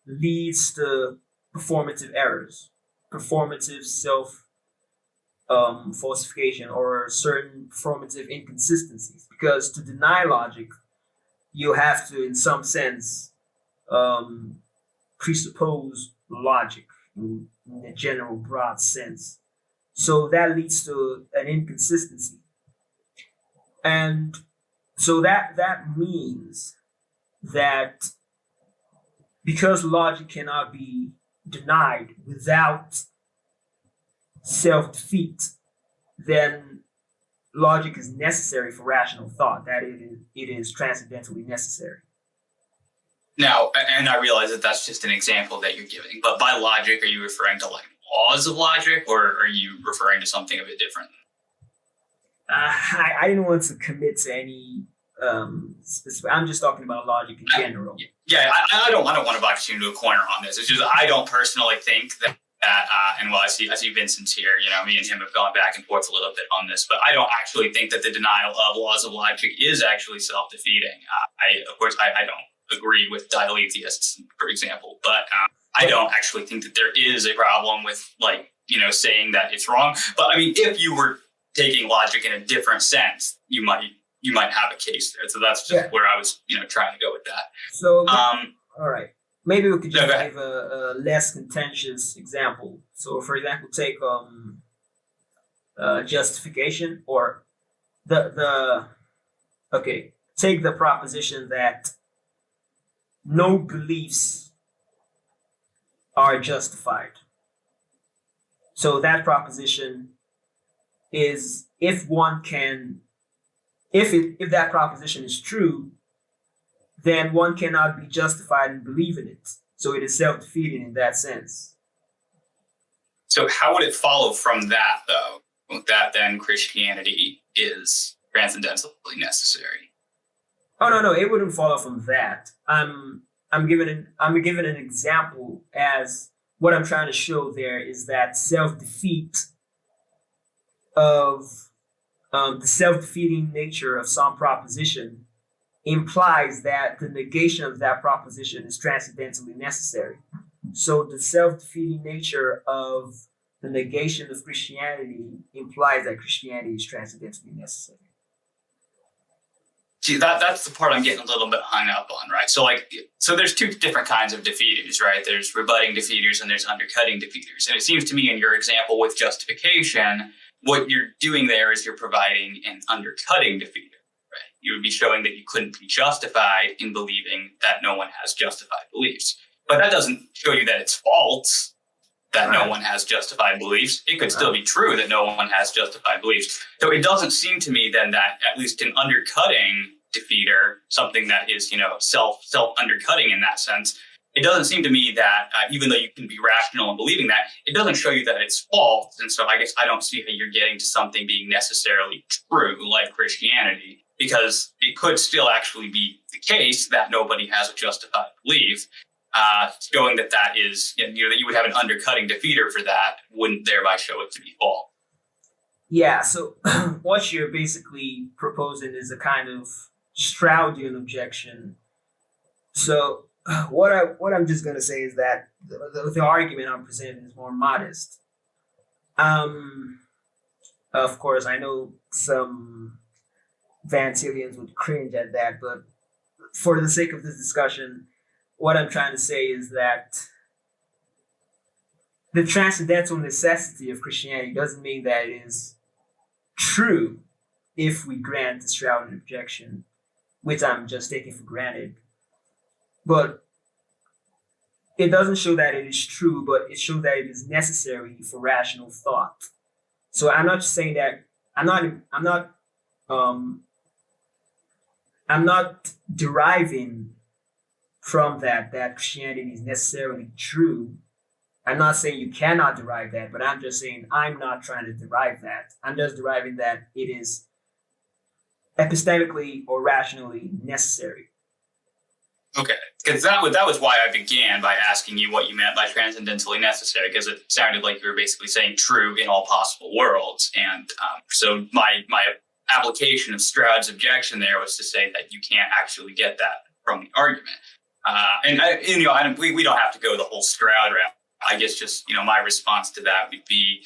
leads to performative errors, performative self falsification, or certain performative inconsistencies. Because to deny logic you have to, in some sense, presuppose logic in a general broad sense. So that leads to an inconsistency. And so that means that because logic cannot be denied without self-defeat, then logic is necessary for rational thought, that it is transcendentally necessary. Now, and I realize that that's just an example that you're giving, but by logic, are you referring to like laws of logic, or are you referring to something a bit different? I didn't want to commit to any specific. I'm just talking about logic in general. I don't want to box you into a corner on this. It's just I don't personally think that and I see Vincent's here. Me and him have gone back and forth a little bit on this, but I don't actually think that the denial of laws of logic is actually self-defeating. Of course, I don't agree with dialectists, for example, but I don't actually think that there is a problem with saying that it's wrong. But I mean, if you were taking logic in a different sense, you might have a case there. So that's just where I was, trying to go with that. So, all right. Maybe we could just give a less contentious example. So, for example, take justification, or take the proposition that no beliefs are justified. So that proposition is, if that proposition is true, then one cannot be justified in believing it. So it is self-defeating in that sense. So how would it follow from that, though, that then Christianity is transcendentally necessary? Oh, no, it wouldn't follow from that. I'm giving an example, as what I'm trying to show there is that self-defeat of the self-defeating nature of some proposition implies that the negation of that proposition is transcendentally necessary. So the self-defeating nature of the negation of Christianity implies that Christianity is transcendentally necessary. See, that's the part I'm getting a little bit hung up on, right? So there's two different kinds of defeaters, right? There's rebutting defeaters and there's undercutting defeaters. And it seems to me in your example with justification, what you're doing there is you're providing an undercutting defeater, right? You would be showing that you couldn't be justified in believing that no one has justified beliefs. But that doesn't show you that it's false that no one has justified beliefs. It could still be true that no one has justified beliefs. So it doesn't seem to me then that at least an undercutting defeater, something that is, self undercutting in that sense, it doesn't seem to me that even though you can be rational in believing that, it doesn't show you that it's false. And so I guess I don't see how you're getting to something being necessarily true like Christianity, because it could still actually be the case that nobody has a justified belief. Showing that is, that you would have an undercutting defeater for that wouldn't thereby show it to be false. Yeah, so what you're basically proposing is a kind of Stroudian objection. So what I'm just going to say is that the argument I'm presenting is more modest. Of course, I know some Van Tillians would cringe at that, but for the sake of this discussion, what I'm trying to say is that the transcendental necessity of Christianity doesn't mean that it is true if we grant the Stroudian objection, which I'm just taking for granted. But it doesn't show that it is true, but it shows that it is necessary for rational thought. So I'm not saying that I'm not deriving from that Christianity is necessarily true. I'm not saying you cannot derive that, but I'm just saying I'm not trying to derive that. I'm just deriving that it is epistemically or rationally necessary. Okay, because that was why I began by asking you what you meant by transcendentally necessary, because it sounded like you were basically saying true in all possible worlds. And so my application of Stroud's objection there was to say that you can't actually get that from the argument. We don't have to go the whole Stroud route. I guess just, my response to that would be,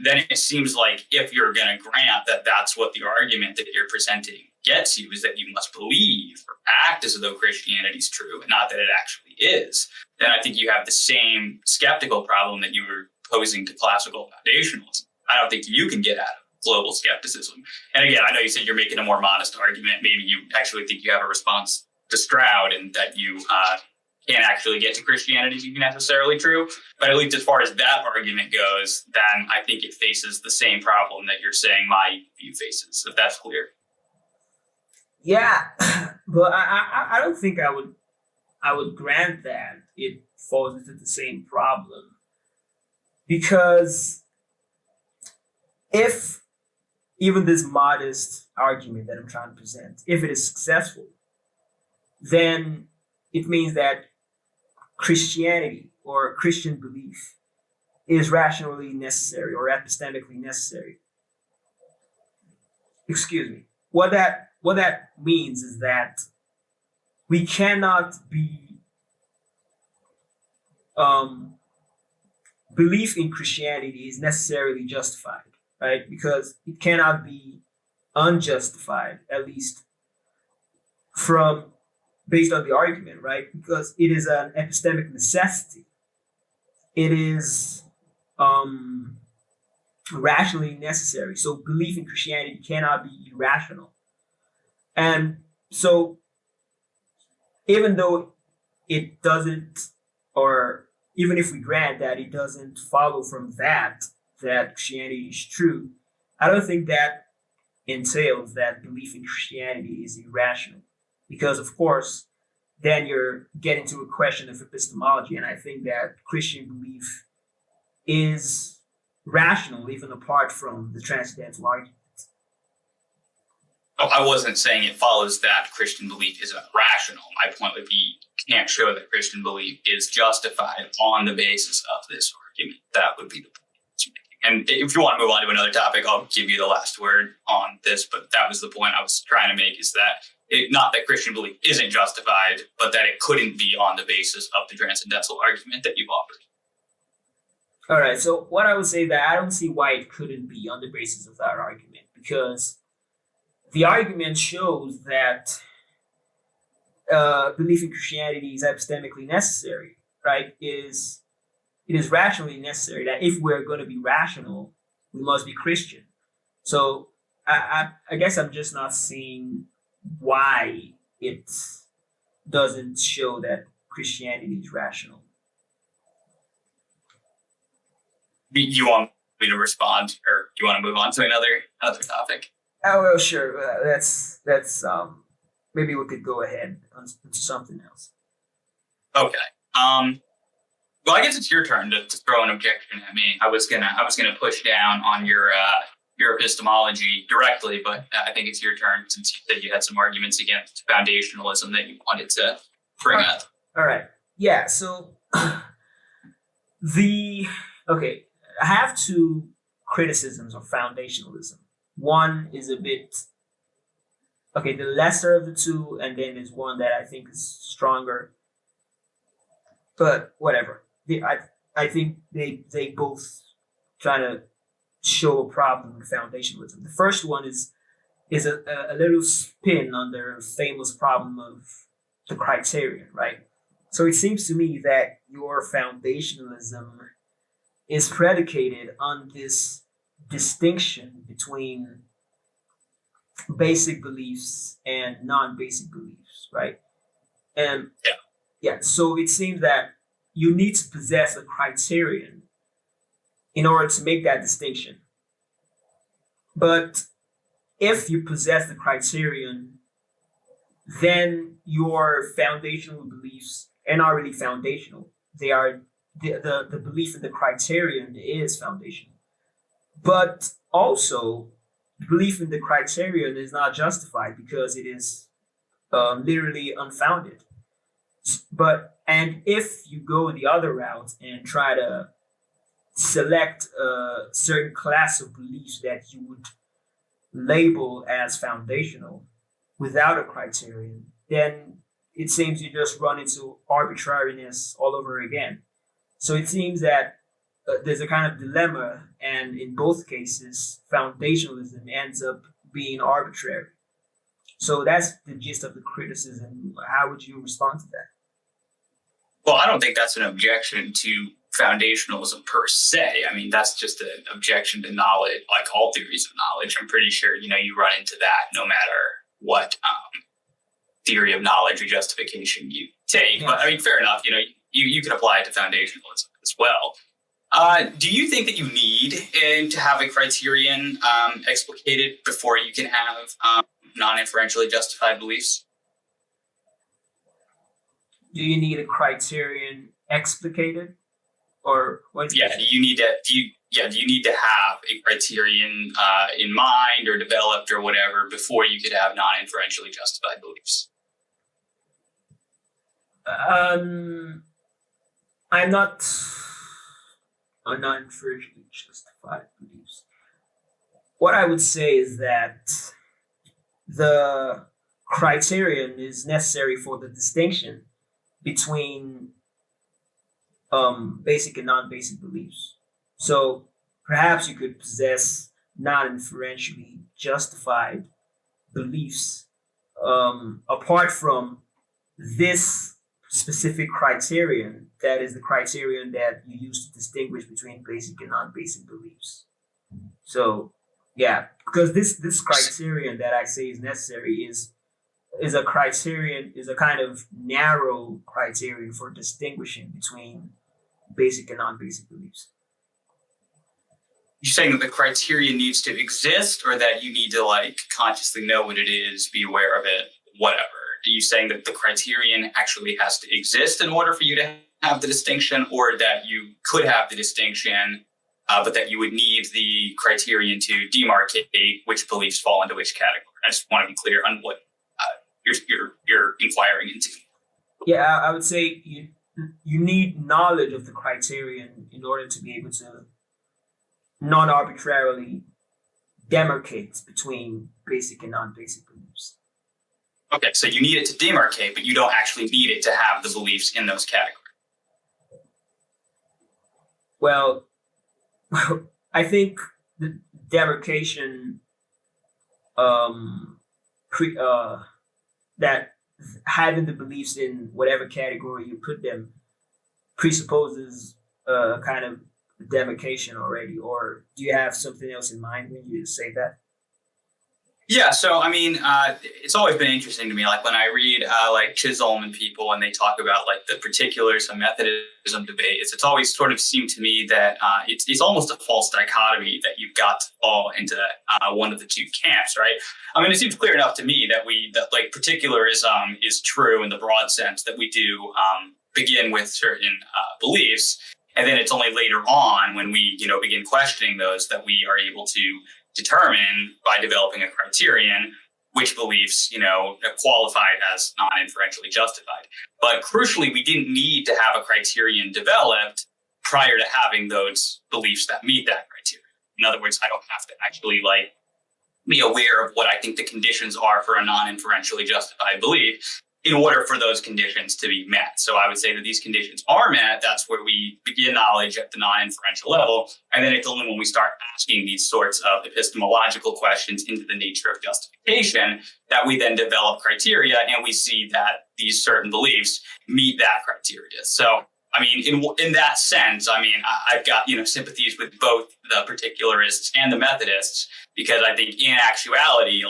then it seems like if you're going to grant that that's what the argument that you're presenting gets you, is that you must believe believe or act as though Christianity is true, and not that it actually is, then I think you have the same skeptical problem that you were posing to classical foundationalism. I don't think you can get out of global skepticism. And again, I know you said you're making a more modest argument. Maybe you actually think you have a response to Stroud and that you can't actually get to Christianity to be necessarily true. But at least as far as that argument goes, then I think it faces the same problem that you're saying my view faces, if that's clear. Yeah, but I don't think I would grant that it falls into the same problem, because if even this modest argument that I'm trying to present, if it is successful, then it means that Christianity or Christian belief is rationally necessary or epistemically necessary. Excuse me. What that means is that we cannot be belief in Christianity is necessarily justified, right? Because it cannot be unjustified, at least from based on the argument, right? Because it is an epistemic necessity. It is rationally necessary. So belief in Christianity cannot be irrational. And so even though it doesn't, or even if we grant that it doesn't follow from that Christianity is true, I don't think that entails that belief in Christianity is irrational. Because of course, then you're getting to a question of epistemology, and I think that Christian belief is rational, even apart from the Transcendental Argument. Oh, I wasn't saying it follows that Christian belief isn't rational. My point would be you can't show that Christian belief is justified on the basis of this argument. That would be the point you're making. And if you want to move on to another topic, I'll give you the last word on this, but that was the point I was trying to make, is that not that Christian belief isn't justified, but that it couldn't be on the basis of the transcendental argument that you've offered. All right, so what I would say that I don't see why it couldn't be on the basis of that argument, because the argument shows that belief in Christianity is epistemically necessary, right? It is rationally necessary, that if we're going to be rational, we must be Christian. So I guess I'm just not seeing why it doesn't show that Christianity is rational. You want me to respond, or do you want to move on to another topic? Oh, well, sure. That's maybe we could go ahead on something else. Okay. Well, I guess it's your turn to throw an objection at me. I was gonna push down on your epistemology directly, but I think it's your turn, since you said you had some arguments against foundationalism that you wanted to bring up. All right. Yeah. So I have two criticisms of foundationalism. One is a bit the lesser of the two, and then there's one that I think is stronger. But whatever. I think they both try to show a problem with foundationalism. The first one is a little spin on their famous problem of the criterion, right? So it seems to me that your foundationalism is predicated on this distinction between basic beliefs and non-basic beliefs, right? And so it seems that you need to possess a criterion in order to make that distinction. But if you possess the criterion, then your foundational beliefs are not really foundational. They are the belief in the criterion is foundational. But also, belief in the criterion is not justified because it is literally unfounded. And if you go the other route and try to select a certain class of beliefs that you would label as foundational without a criterion, then it seems you just run into arbitrariness all over again. So it seems that there's a kind of dilemma, and in both cases, foundationalism ends up being arbitrary. So that's the gist of the criticism. How would you respond to that? Well, I don't think that's an objection to foundationalism per se. I mean, that's just an objection to knowledge, like all theories of knowledge. I'm pretty sure, you run into that no matter what theory of knowledge or justification you take. Yeah. But I mean, fair enough, you can apply it to foundationalism as well. Do you think that you need to have a criterion explicated before you can have non-inferentially justified beliefs? Do you need a criterion explicated, or what? Yeah, do you need to have a criterion in mind or developed or whatever before you could have non-inferentially justified beliefs? I'm not a non-inferentially justified beliefs. What I would say is that the criterion is necessary for the distinction between basic and non-basic beliefs. So perhaps you could possess non-inferentially justified beliefs apart from this specific criterion, that is the criterion that you use to distinguish between basic and non-basic beliefs. So yeah, because this criterion that I say is necessary is a kind of narrow criterion for distinguishing between basic and non-basic beliefs. You're saying that the criterion needs to exist, or that you need to consciously know what it is, be aware of it, whatever? Are you saying that the criterion actually has to exist in order for you to have the distinction, or that you could have the distinction, but that you would need the criterion to demarcate which beliefs fall into which category? I just want to be clear on what you're inquiring into. Yeah, I would say you need knowledge of the criterion in order to be able to non-arbitrarily demarcate between basic and non-basic beliefs. Okay, so you need it to demarcate, but you don't actually need it to have the beliefs in those categories. Well, I think the demarcation that having the beliefs in whatever category you put them presupposes a kind of demarcation already. Or do you have something else in mind when you say that? Yeah, so I mean, it's always been interesting to me. Like when I read Chisholm and people, and they talk about the particulars of Methodism debate, it's always sort of seemed to me that it's almost a false dichotomy that you've got to fall into one of the two camps, right? I mean, it seems clear enough to me that particularism is true in the broad sense that we do begin with certain beliefs, and then it's only later on when we begin questioning those that we are able to determine by developing a criterion which beliefs, qualified as non-inferentially justified. But crucially, we didn't need to have a criterion developed prior to having those beliefs that meet that criteria. In other words, I don't have to actually be aware of what I think the conditions are for a non-inferentially justified belief in order for those conditions to be met. So I would say that these conditions are met. That's where we begin knowledge at the non-inferential level. And then it's only when we start asking these sorts of epistemological questions into the nature of justification that we then develop criteria, and we see that these certain beliefs meet that criteria. So, I mean, in that sense, I mean, I've got, sympathies with both the particularists and the Methodists, because I think in actuality,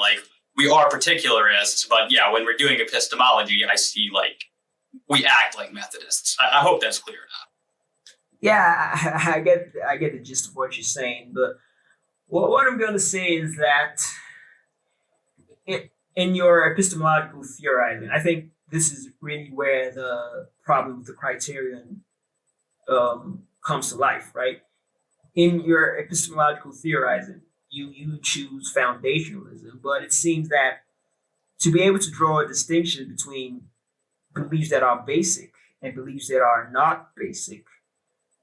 we are particularists, but yeah, when we're doing epistemology, I see we act like Methodists. I hope that's clear enough. Yeah, I get the gist of what you're saying, but what I'm going to say is that in your epistemological theorizing, I think this is really where the problem with the criterion comes to life, right? In your epistemological theorizing, you choose foundationalism, but it seems that to be able to draw a distinction between beliefs that are basic and beliefs that are not basic,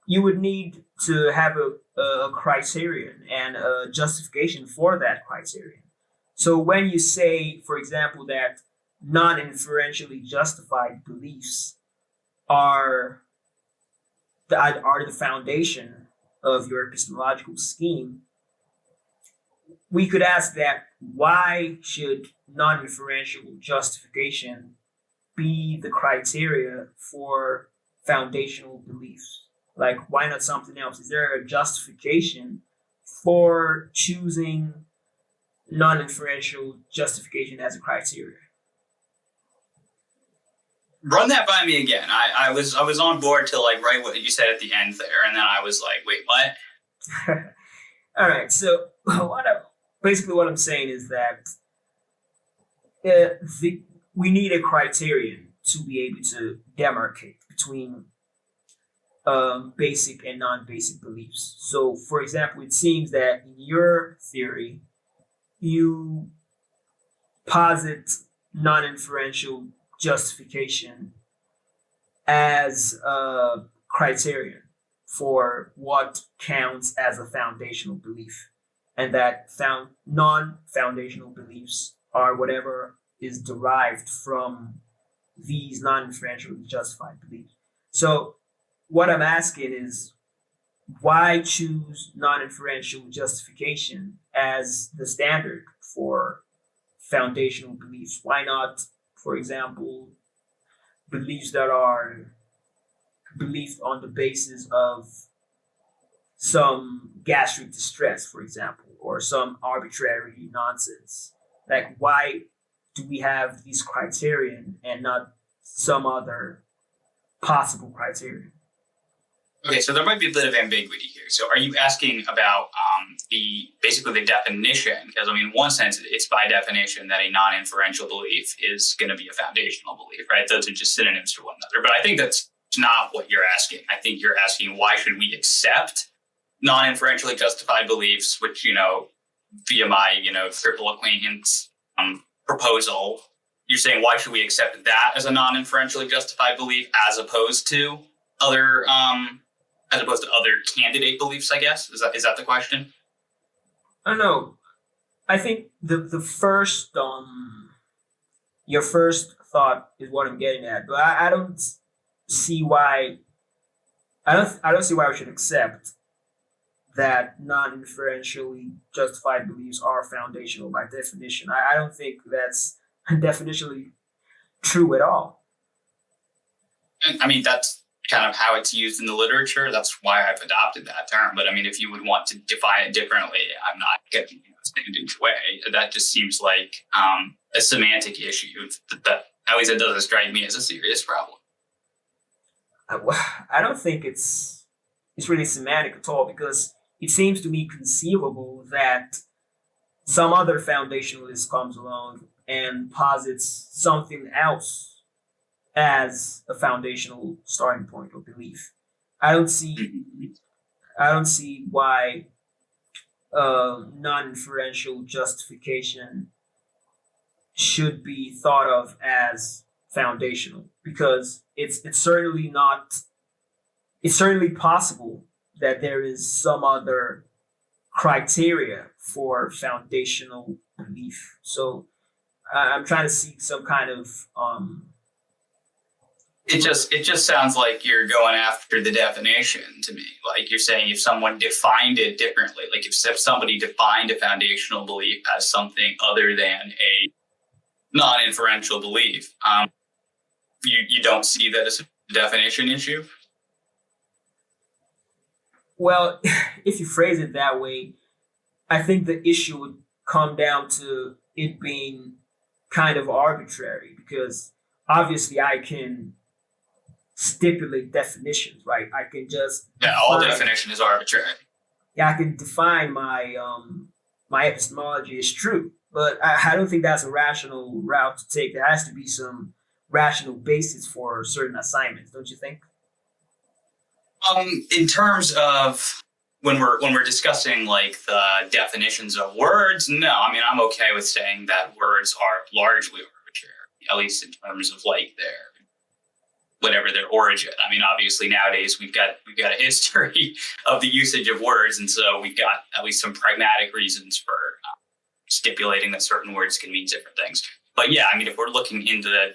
you would need to have a criterion and a justification for that criterion. So when you say, for example, that non-inferentially justified beliefs are the foundation of your epistemological scheme, we could ask that why should non-inferential justification be the criteria for foundational beliefs? Like, why not something else? Is there a justification for choosing non-inferential justification as a criteria? Run that by me again. I was on board to like write what you said at the end there, and then I was like, wait, what? All right. So what I'm saying is that we need a criterion to be able to demarcate between basic and non-basic beliefs. So, for example, it seems that in your theory, you posit non-inferential justification as a criterion for what counts as a foundational belief, and that non-foundational beliefs are whatever is derived from these non-inferentially justified beliefs. So what I'm asking is, why choose non-inferential justification as the standard for foundational beliefs? Why not, for example, beliefs that are believed on the basis of some gastric distress, for example, or some arbitrary nonsense? Like, why do we have these criterion and not some other possible criterion? Okay, so there might be a bit of ambiguity here. So are you asking about basically the definition? Because I mean, in one sense, it's by definition that a non-inferential belief is going to be a foundational belief, right? Those are just synonyms for one another. But I think that's not what you're asking. I think you're asking, why should we accept non-inferentially justified beliefs, which, via my, triple acquaintance proposal, you're saying, why should we accept that as a non-inferentially justified belief as opposed to other candidate beliefs, I guess? Is that the question? I don't know. I think the first your first thought is what I'm getting at, but I don't see why I don't see why we should accept that non-inferentially justified beliefs are foundational by definition. I don't think that's definitionally true at all. I mean, that's kind of how it's used in the literature. That's why I've adopted that term. But I mean, if you would want to define it differently, I'm not getting stand in your way. That just seems like a semantic issue that at least it doesn't strike me as a serious problem. I don't think it's really semantic at all, because it seems to me conceivable that some other foundationalist comes along and posits something else as a foundational starting point or belief. I don't see why non-inferential justification should be thought of as foundational, because it's certainly possible that there is some other criteria for foundational belief. So I'm trying to seek some kind of It just sounds like you're going after the definition to me. Like you're saying, if someone defined it differently, like if somebody defined a foundational belief as something other than a non-inferential belief, you don't see that as a definition issue? Well, if you phrase it that way, I think the issue would come down to it being kind of arbitrary, because obviously I can stipulate definitions, right? I can just all definition is arbitrary. Yeah, I can define my my epistemology as true, but I don't think that's a rational route to take. There has to be some rational basis for certain assignments, don't you think? In terms of when we're discussing like the definitions of words, no. I mean, I'm okay with saying that words are largely arbitrary, at least in terms of like their origin. I mean, obviously nowadays we've got a history of the usage of words, and so we've got at least some pragmatic reasons for stipulating that certain words can mean different things. But yeah, I mean, if we're looking into the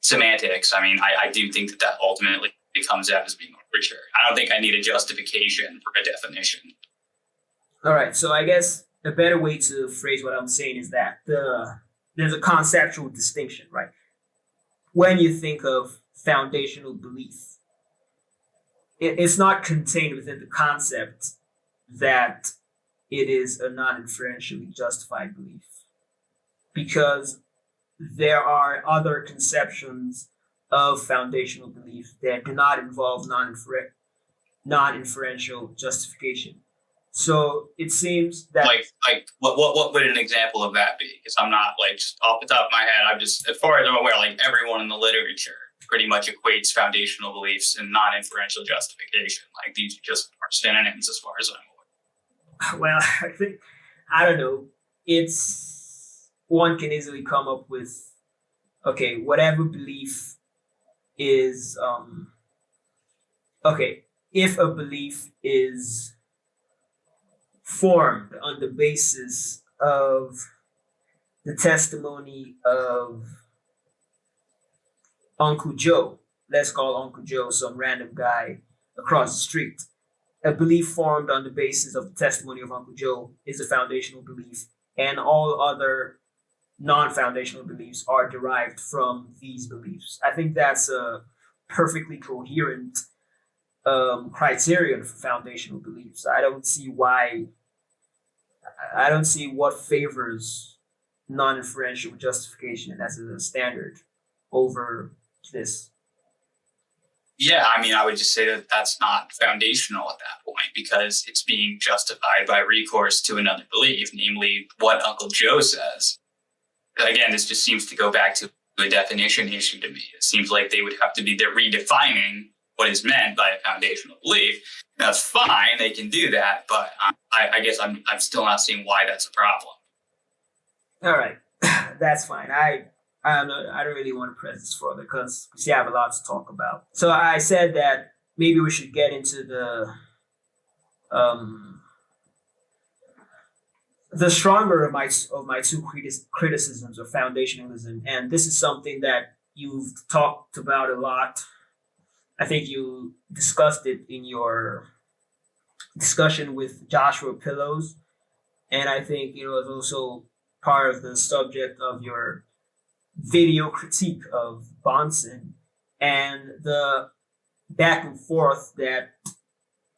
semantics, I mean, I do think that ultimately comes out as being arbitrary. I don't think I need a justification for a definition. All right. So I guess a better way to phrase what I'm saying is that there's a conceptual distinction, right? When you think of foundational belief, it's not contained within the concept that it is a non-inferentially justified belief, because there are other conceptions of foundational belief that do not involve non-inferential justification. So it seems that What would an example of that be? Because I'm not like just off the top of my head. I'm just, as far as I'm aware, like everyone in the literature pretty much equates foundational beliefs and non-inferential justification. Like these just are synonyms as far as I'm aware. well, I think I don't know. It's one can easily come up with okay, whatever belief is okay, if a belief is formed on the basis of the testimony of Uncle Joe. Let's call Uncle Joe some random guy across the street. A belief formed on the basis of the testimony of Uncle Joe is a foundational belief, and all other non-foundational beliefs are derived from these beliefs. I think that's a perfectly coherent criterion for foundational beliefs. I don't see what favors non-inferential justification as a standard over this. Yeah, I mean, I would just say that that's not foundational at that point because it's being justified by recourse to another belief, namely what Uncle Joe says. Again, this just seems to go back to a definition issue to me. It seems like they would have to be they're redefining what is meant by a foundational belief. That's fine, they can do that, but I guess I'm still not seeing why that's a problem. All right, that's fine. I don't really want to press this further because we have a lot to talk about. So I said that maybe we should get into the stronger of my two criticisms of foundationalism, and this is something that you've talked about a lot. I think you discussed it in your discussion with Joshua Pillows, and I think it was also part of the subject of your video critique of Bonson and the back and forth that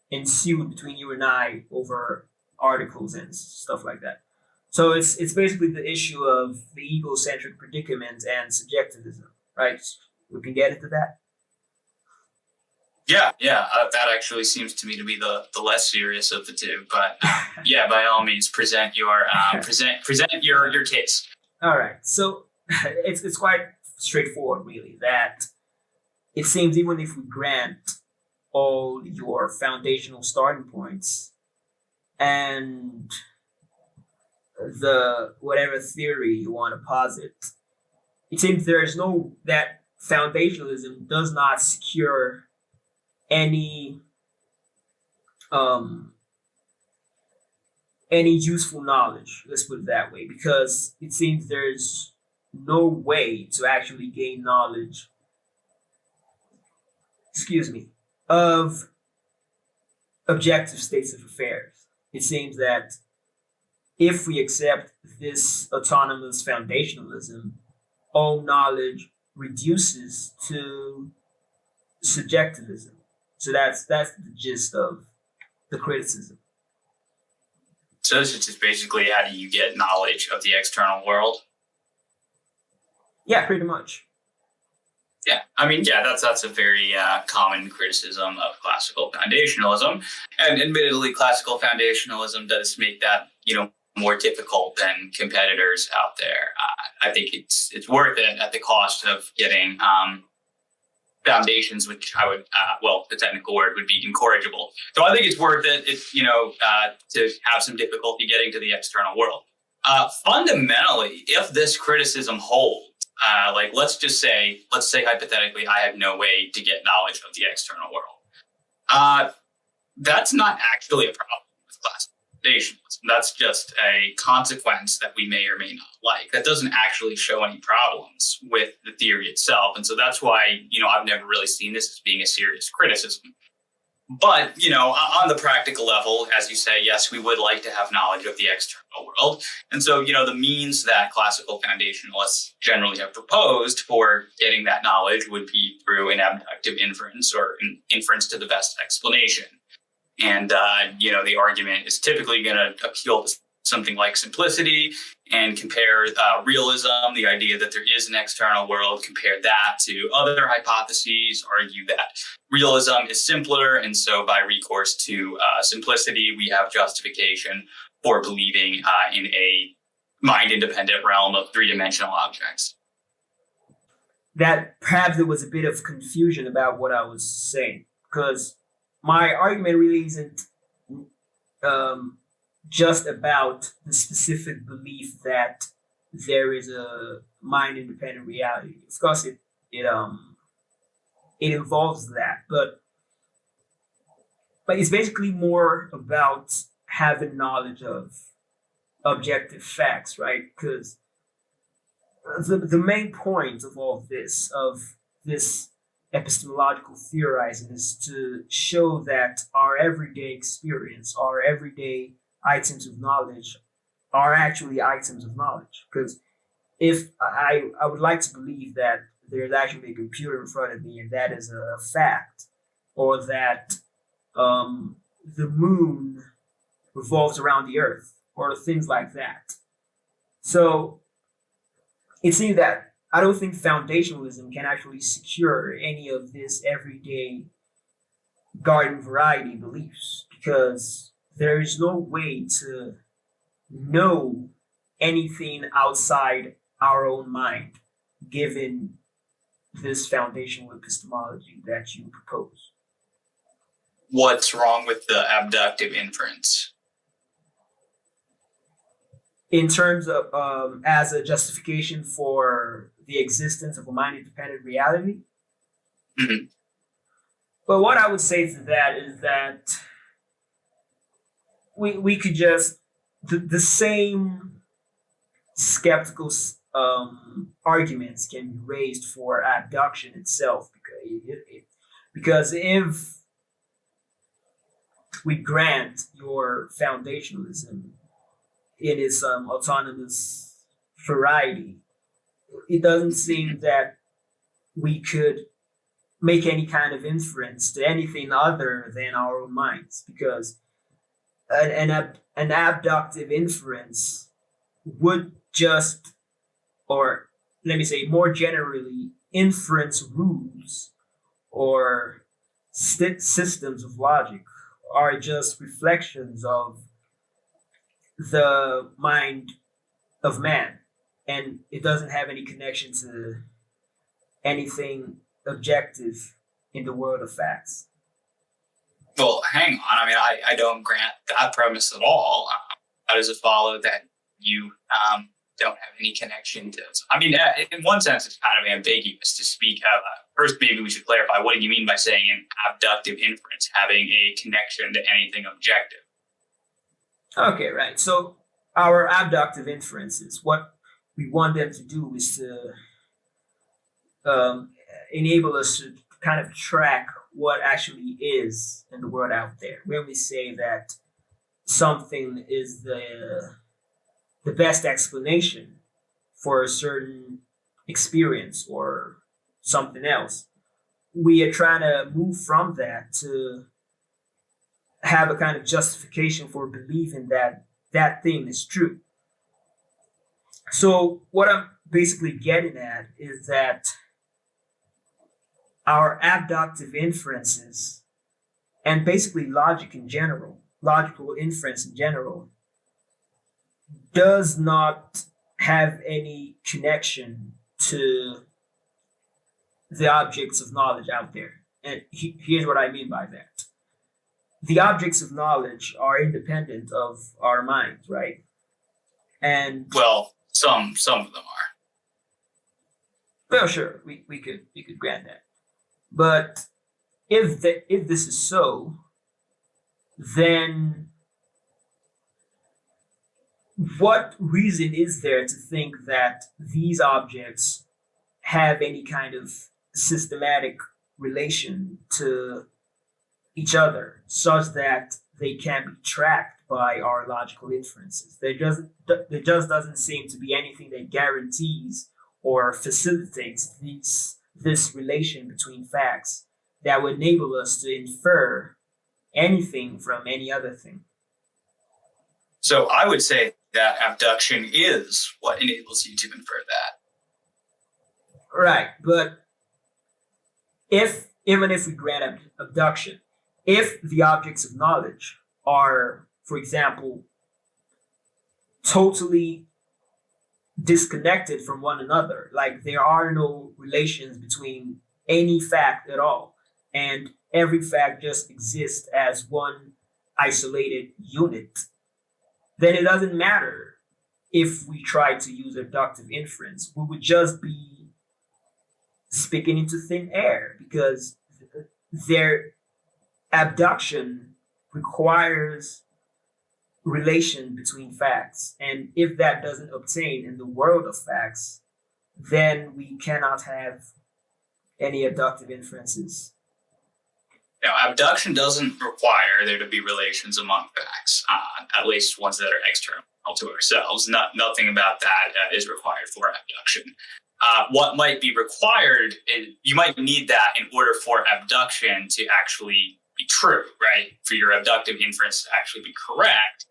ensued between you and I over articles and stuff like that. So it's basically the issue of the egocentric predicament and subjectivism, right? We can get into that. Yeah, that actually seems to me to be the less serious of the two. But yeah, by all means, present your your case. All right, so it's quite straightforward, really. That it seems even if we grant all your foundational starting points and the whatever theory you want to posit, it seems that foundationalism does not secure any useful knowledge, let's put it that way, because it seems there's no way to actually gain knowledge of objective states of affairs. It seems that if we accept this autonomous foundationalism, all knowledge reduces to subjectivism. So that's the gist of the criticism. So this is just basically how do you get knowledge of the external world? Yeah, pretty much. Yeah, I mean, yeah, that's a very common criticism of classical foundationalism, and admittedly, classical foundationalism does make that more difficult than competitors out there. I think it's worth it at the cost of getting foundations, which I would, the technical word would be incorrigible. So I think it's worth it, to have some difficulty getting to the external world. Fundamentally, if this criticism holds, let's say hypothetically, I have no way to get knowledge of the external world. That's not actually a problem with classical foundationalism. That's just a consequence that we may or may not like. That doesn't actually show any problems with the theory itself. And so that's why, I've never really seen this as being a serious criticism. But, on the practical level, as you say, yes, we would like to have knowledge of the external world. And so, the means that classical foundationalists generally have proposed for getting that knowledge would be through an abductive inference, or an inference to the best explanation. And, the argument is typically going to appeal to something like simplicity and compare realism, the idea that there is an external world, compare that to other hypotheses, argue that realism is simpler. And so by recourse to simplicity, we have justification for believing in a mind-independent realm of three-dimensional objects. That perhaps there was a bit of confusion about what I was saying, because my argument really isn't just about the specific belief that there is a mind-independent reality. Of course, it involves that, but it's basically more about having knowledge of objective facts, right? Because the main point of all of this epistemological theorizing, is to show that our everyday experience, our everyday items of knowledge are actually items of knowledge. Because if I would like to believe that there's actually a computer in front of me and that is a fact, or that the moon revolves around the earth, or things like that. So it seems that I don't think foundationalism can actually secure any of this everyday garden variety beliefs, because there is no way to know anything outside our own mind, given this foundational epistemology that you propose. What's wrong with the abductive inference? In terms of as a justification for the existence of a mind-independent reality? Mm-hmm. But what I would say to that is that we could just, the same skeptical arguments can be raised for abduction itself, because if we grant your foundationalism in its autonomous variety, it doesn't seem that we could make any kind of inference to anything other than our own minds, because an abductive inference would just, or let me say more generally, inference rules or systems of logic are just reflections of the mind of man, and it doesn't have any connection to anything objective in the world of facts. Well, hang on. I mean, I don't grant that premise at all. How does it follow that you don't have any connection to? I mean, in one sense, it's kind of ambiguous to speak of. First, maybe we should clarify, what do you mean by saying an abductive inference, having a connection to anything objective? Okay, right. So our abductive inferences, what we want them to do is to enable us to kind of track what actually is in the world out there. When we say that something is the best explanation for a certain experience or something else, we are trying to move from that to have a kind of justification for believing that that thing is true. So what I'm basically getting at is that our abductive inferences, and basically logic in general, logical inference in general, does not have any connection to the objects of knowledge out there. And here's what I mean by that. The objects of knowledge are independent of our minds, right? And well, some of them are. Well, sure, we could grant that. But if this is so, then what reason is there to think that these objects have any kind of systematic relation to each other such that they can be tracked by our logical inferences. There just doesn't seem to be anything that guarantees or facilitates this relation between facts that would enable us to infer anything from any other thing. So I would say that abduction is what enables you to infer that. Right, but even if we grant abduction, if the objects of knowledge are, for example, totally disconnected from one another, like there are no relations between any fact at all, and every fact just exists as one isolated unit, then it doesn't matter if we try to use abductive inference. We would just be speaking into thin air, because their abduction requires relation between facts. And if that doesn't obtain in the world of facts, then we cannot have any abductive inferences. Now, abduction doesn't require there to be relations among facts, at least ones that are external to ourselves. Nothing about that is required for abduction. What might be required is you might need that in order for abduction to actually be true, right? For your abductive inference to actually be correct,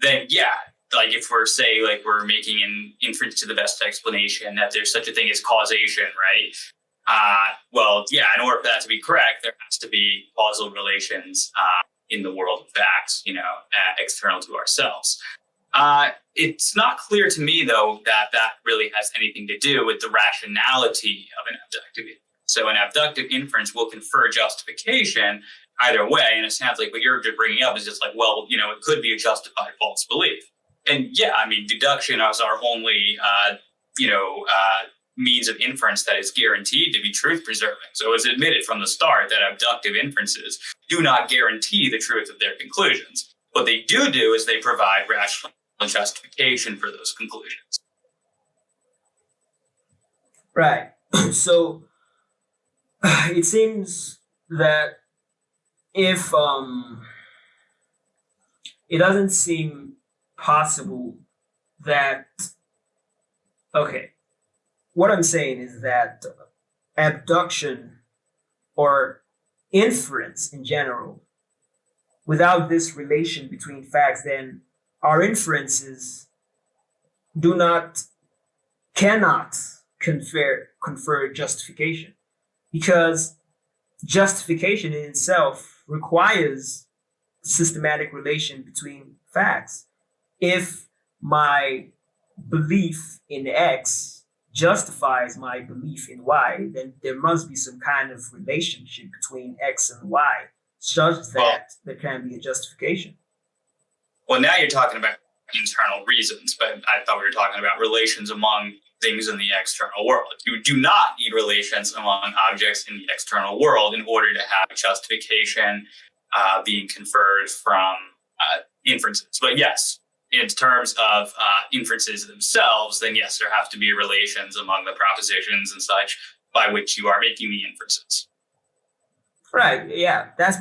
then yeah, like if we're saying like we're making an inference to the best explanation that there's such a thing as causation, right? Well, yeah, in order for that to be correct, there has to be causal relations in the world of facts, external to ourselves. It's not clear to me, though, that really has anything to do with the rationality of an abductive inference. So an abductive inference will confer justification either way. And it sounds like what you're just bringing up is just like, well, it could be a justified false belief. And yeah, I mean, deduction is our only, means of inference that is guaranteed to be truth preserving. So it's admitted from the start that abductive inferences do not guarantee the truth of their conclusions. What they do is they provide rational justification for those conclusions. Right. So it seems that if it doesn't seem possible that, okay, what I'm saying is that abduction or inference in general, without this relation between facts, then our inferences cannot confer justification, because justification in itself requires systematic relation between facts. If my belief in X justifies my belief in Y, then there must be some kind of relationship between X and Y, such that there can be a justification. Well, now you're talking about internal reasons, but I thought we were talking about relations among things in the external world. You do not need relations among objects in the external world in order to have justification being conferred from inferences. But yes, in terms of inferences themselves, then yes, there have to be relations among the propositions and such by which you are making the inferences. Right. Yeah, that's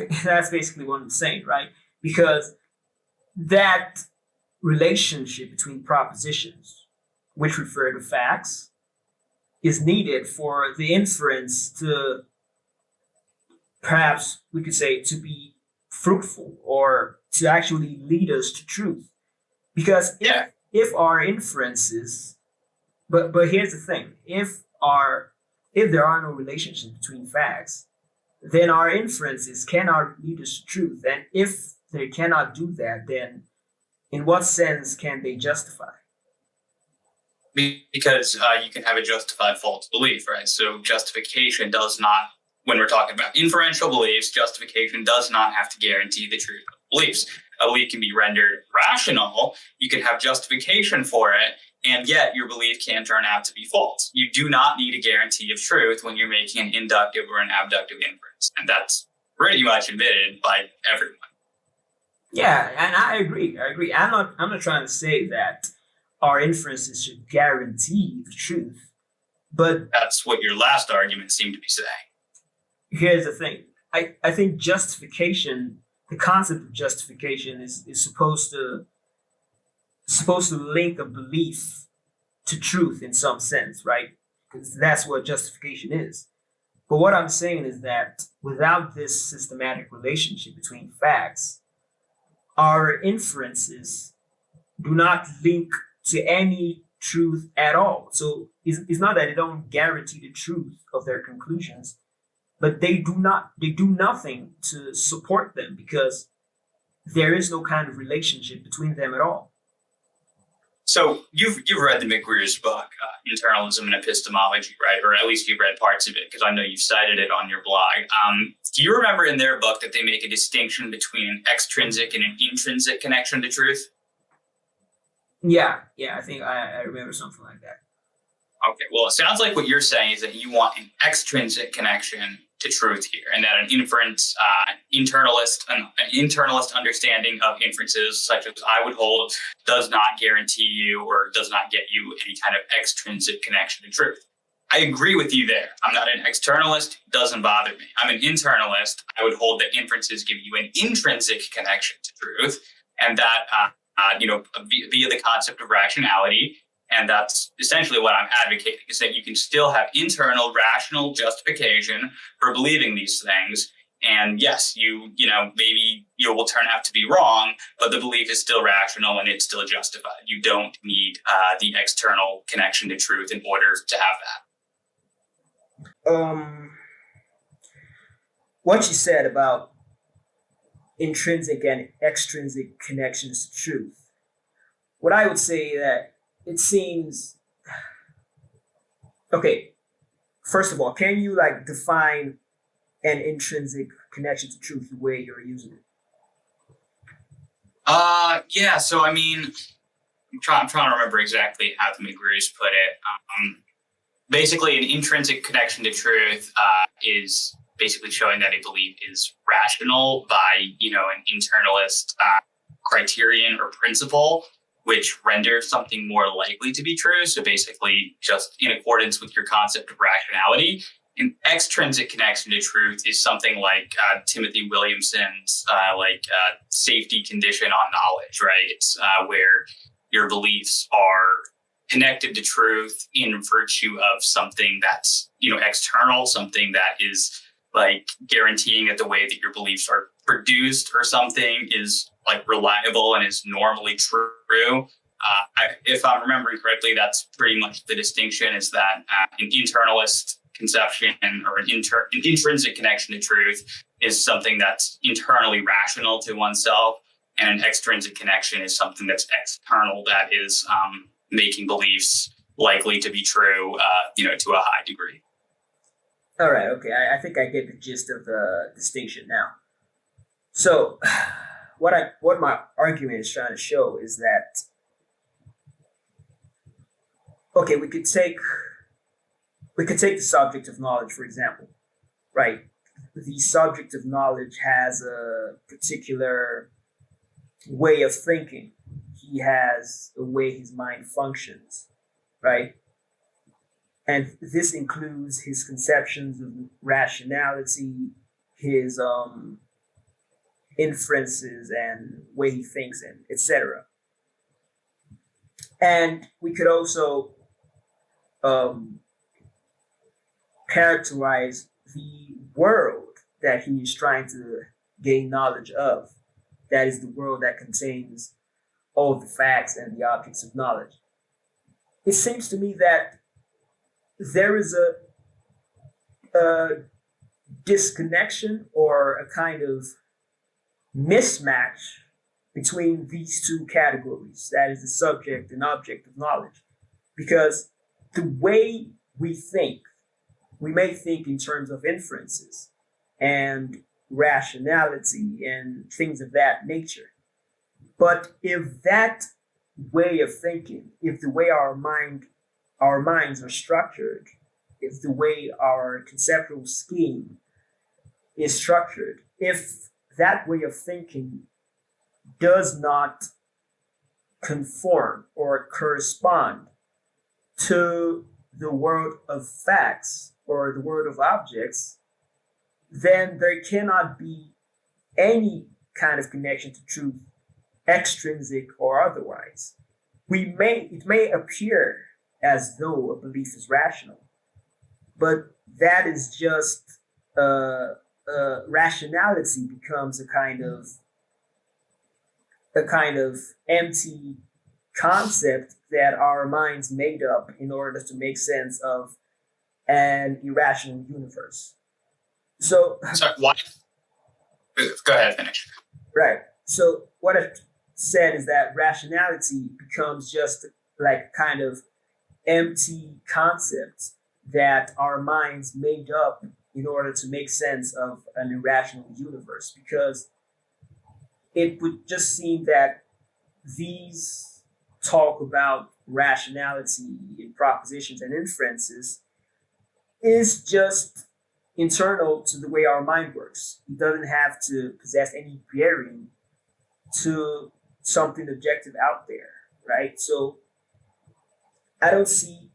basically what I'm saying, right? Because that relationship between propositions, which refer to facts, is needed for the inference to, perhaps we could say, to be fruitful or to actually lead us to truth. Because if our inferences, but here's the thing: if there are no relationships between facts, then our inferences cannot lead us to truth. And if they cannot do that, then in what sense can they justify? Because you can have a justified false belief, right? So justification does not, when we're talking about inferential beliefs, justification does not have to guarantee the truth of beliefs. A belief can be rendered rational. You can have justification for it, and yet your belief can turn out to be false. You do not need a guarantee of truth when you're making an inductive or an abductive inference. And that's pretty much admitted by everyone. Yeah, and I agree. I'm not trying to say that our inferences should guarantee the truth, but that's what your last argument seemed to be saying. Here's the thing. I think justification, the concept of justification is supposed to link a belief to truth in some sense, right? Because that's what justification is. But what I'm saying is that without this systematic relationship between facts, our inferences do not link to any truth at all. So it's not that they don't guarantee the truth of their conclusions, but they do nothing to support them because there is no kind of relationship between them at all. So you've read the McGreer's book, Internalism and Epistemology, right? Or at least you've read parts of it, because I know you've cited it on your blog. Do you remember in their book that they make a distinction between an extrinsic and an intrinsic connection to truth? Yeah, I think I remember something like that. Okay, well, it sounds like what you're saying is that you want an extrinsic connection to truth here, and that an internalist understanding of inferences, such as I would hold, does not guarantee you or does not get you any kind of extrinsic connection to truth. I agree with you there. I'm not an externalist; it doesn't bother me. I'm an internalist. I would hold that inferences give you an intrinsic connection to truth, and that via the concept of rationality. And that's essentially what I'm advocating, is that you can still have internal rational justification for believing these things. And yes, maybe you will turn out to be wrong, but the belief is still rational and it's still justified. You don't need the external connection to truth in order to have that. What you said about intrinsic and extrinsic connections to truth, what I would say that it seems, okay, first of all, can you define an intrinsic connection to truth the way you're using it? Yeah, so I mean, I'm trying to remember exactly how the McGreers put it. Basically, an intrinsic connection to truth is basically showing that a belief is rational by, an internalist criterion or principle, which renders something more likely to be true. So basically, just in accordance with your concept of rationality. An extrinsic connection to truth is something like Timothy Williamson's safety condition on knowledge, right? It's where your beliefs are connected to truth in virtue of something that's, external, something that is guaranteeing that the way that your beliefs are produced or something is reliable and is normally true. If I'm remembering correctly, that's pretty much the distinction, is that an internalist conception or an intrinsic connection to truth is something that's internally rational to oneself, and an extrinsic connection is something that's external, that is making beliefs likely to be true, to a high degree. All right, okay. I think I get the gist of the distinction now. So what my argument is trying to show is that, okay, we could take the subject of knowledge, for example, right? The subject of knowledge has a particular way of thinking. He has a way his mind functions, right? And this includes his conceptions of rationality, his inferences and way he thinks, and etc. And we could also characterize the world that he is trying to gain knowledge of. That is the world that contains all the facts and the objects of knowledge. It seems to me that there is a disconnection or a kind of mismatch between these two categories, that is the subject and object of knowledge. Because the way we think, we may think in terms of inferences and rationality and things of that nature. But if that way of thinking, if the way our minds are structured, if the way our conceptual scheme is structured, if that way of thinking does not conform or correspond to the world of facts or the world of objects, then there cannot be any kind of connection to truth, extrinsic or otherwise. It may appear as though a belief is rational, but that is just rationality becomes a kind of empty concept that our minds made up in order to make sense of an irrational universe. So, why? Go ahead, finish. Right. So what I said is that rationality becomes just like kind of empty concept that our minds made up in order to make sense of an irrational universe, because it would just seem that these talk about rationality in propositions and inferences is just internal to the way our mind works. It doesn't have to possess any bearing to something objective out there, right? So I don't see,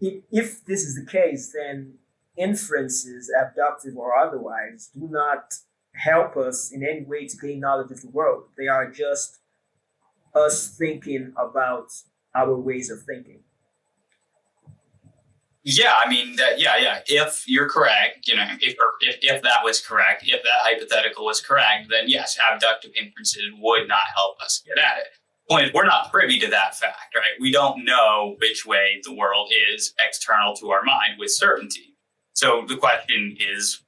if this is the case, then inferences, abductive or otherwise, do not help us in any way to gain knowledge of the world. They are just us thinking about our ways of thinking. Yeah, I mean, if you're correct, if that was correct, if that hypothetical was correct, then yes, abductive inferences would not help us get at it. Point is, we're not privy to that fact, right? We don't know which way the world is external to our mind with certainty. So the question is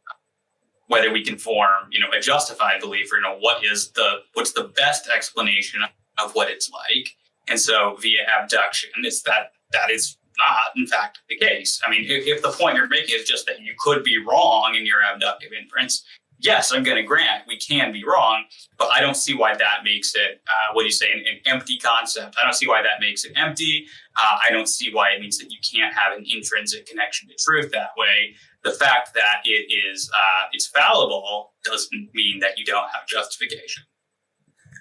whether we can form, a justified belief, or what's the best explanation of what it's like. And so via abduction, that is not, in fact, the case. I mean, if the point you're making is just that you could be wrong in your abductive inference, yes, I'm going to grant we can be wrong, but I don't see why that makes it, an empty concept. I don't see why that makes it empty. I don't see why it means that you can't have an intrinsic connection to truth that way. The fact that it's fallible doesn't mean that you don't have justification.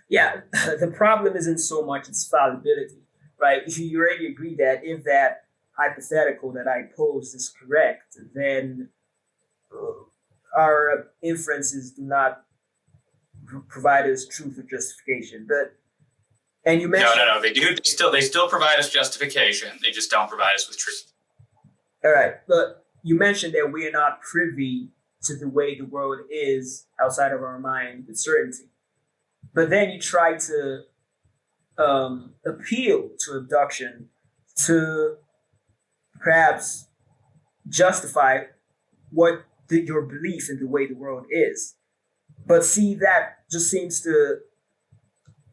Yeah, the problem isn't so much its fallibility, right? You already agree that if that hypothetical that I posed is correct, then our inferences do not provide us truth or justification. And you mentioned no, they do. They still provide us justification. They just don't provide us with truth. All right, but you mentioned that we are not privy to the way the world is outside of our mind with certainty. But then you try to appeal to abduction to perhaps justify what your belief in the way the world is. But see, that just seems to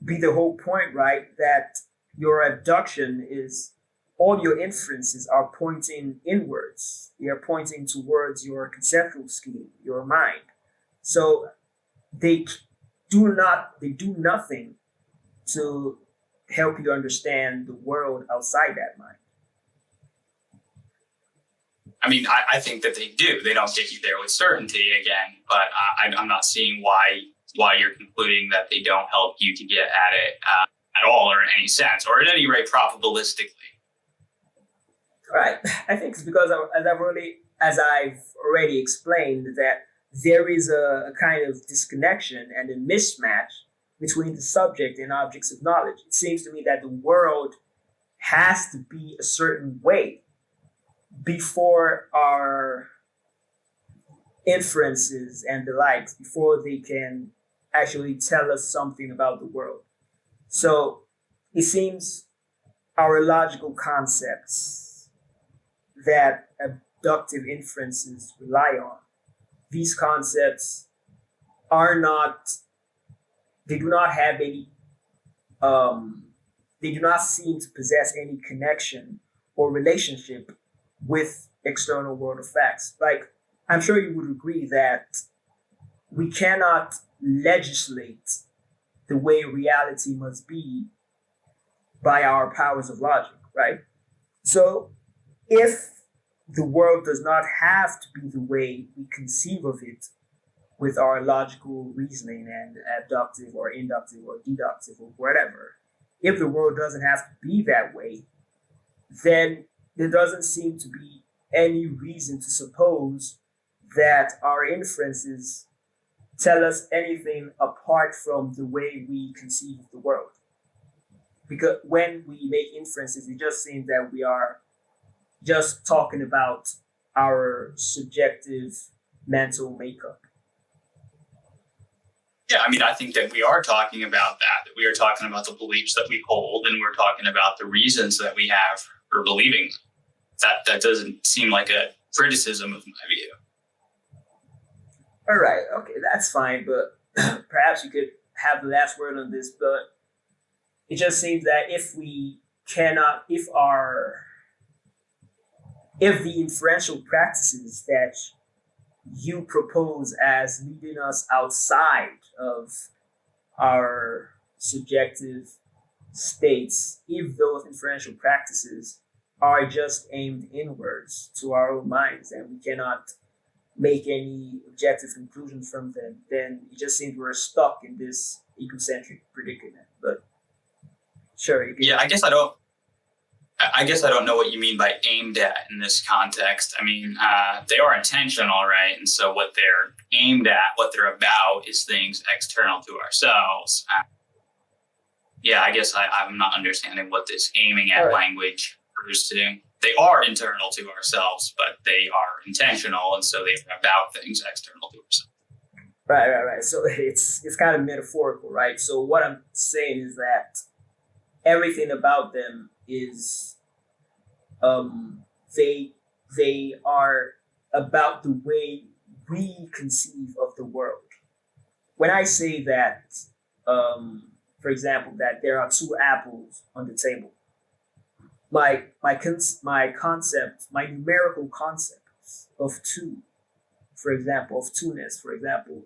be the whole point, right? That your abduction is, all your inferences are pointing inwards. They are pointing towards your conceptual scheme, your mind. So they do nothing to help you understand the world outside that mind. I mean, I think that they do. They don't get you there with certainty again, but I'm not seeing why you're concluding that they don't help you to get at it at all, or in any sense, or at any rate, probabilistically. Right. I think it's because as I've already explained, that there is a kind of disconnection and a mismatch between the subject and objects of knowledge. It seems to me that the world has to be a certain way before our inferences and the likes, before they can actually tell us something about the world. So it seems our logical concepts that abductive inferences rely on, these concepts they do not have any, they do not seem to possess any connection or relationship with external world of facts. Like, I'm sure you would agree that we cannot legislate the way reality must be by our powers of logic, right? So if the world does not have to be the way we conceive of it with our logical reasoning and abductive or inductive or deductive or whatever, if the world doesn't have to be that way, then there doesn't seem to be any reason to suppose that our inferences tell us anything apart from the way we conceive of the world. Because when we make inferences, it just seems that we are just talking about our subjective mental makeup. Yeah, I mean, I think that we are talking about that we are talking about the beliefs that we hold, and we're talking about the reasons that we have for believing. That doesn't seem like a criticism of my view. All right, okay, that's fine, but perhaps you could have the last word on this. But it just seems that if the inferential practices that you propose as leading us outside of our subjective states, if those inferential practices are just aimed inwards to our own minds and we cannot make any objective conclusions from them, then it just seems we're stuck in this egocentric predicament. But sure, you can. Yeah, I guess I don't know what you mean by aimed at in this context. I mean, they are intentional, right? And so what they're aimed at, what they're about, is things external to ourselves. Yeah, I guess I'm not understanding what this aiming at language refers to. They are internal to ourselves, but they are intentional, and so they're about things external to ourselves. Right. So it's kind of metaphorical, right? So what I'm saying is that everything about them is they are about the way we conceive of the world. When I say that, for example, that there are two apples on the table, my numerical concept of two, for example, of two-ness, for example,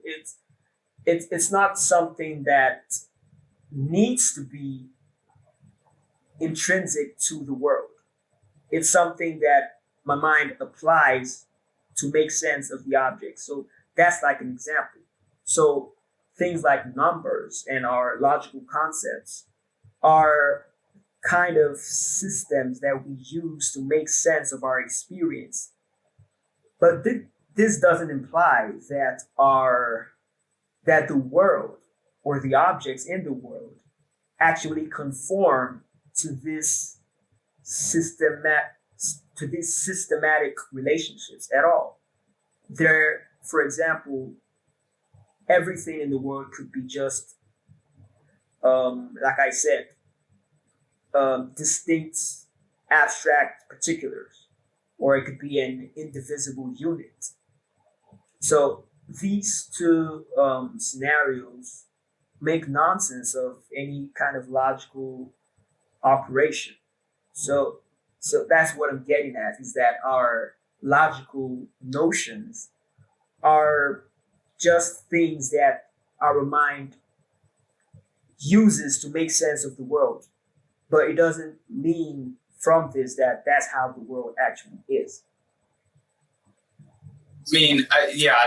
it's not something that needs to be intrinsic to the world. It's something that my mind applies to make sense of the object. So that's like an example. So things like numbers and our logical concepts are kind of systems that we use to make sense of our experience. But this doesn't imply that the world or the objects in the world actually conform to these systematic relationships at all. There, for example, everything in the world could be just, like I said, distinct abstract particulars, or it could be an indivisible unit. So these two scenarios make nonsense of any kind of logical operation. So that's what I'm getting at, is that our logical notions are just things that our mind uses to make sense of the world. But it doesn't mean from this that that's how the world actually is. I mean,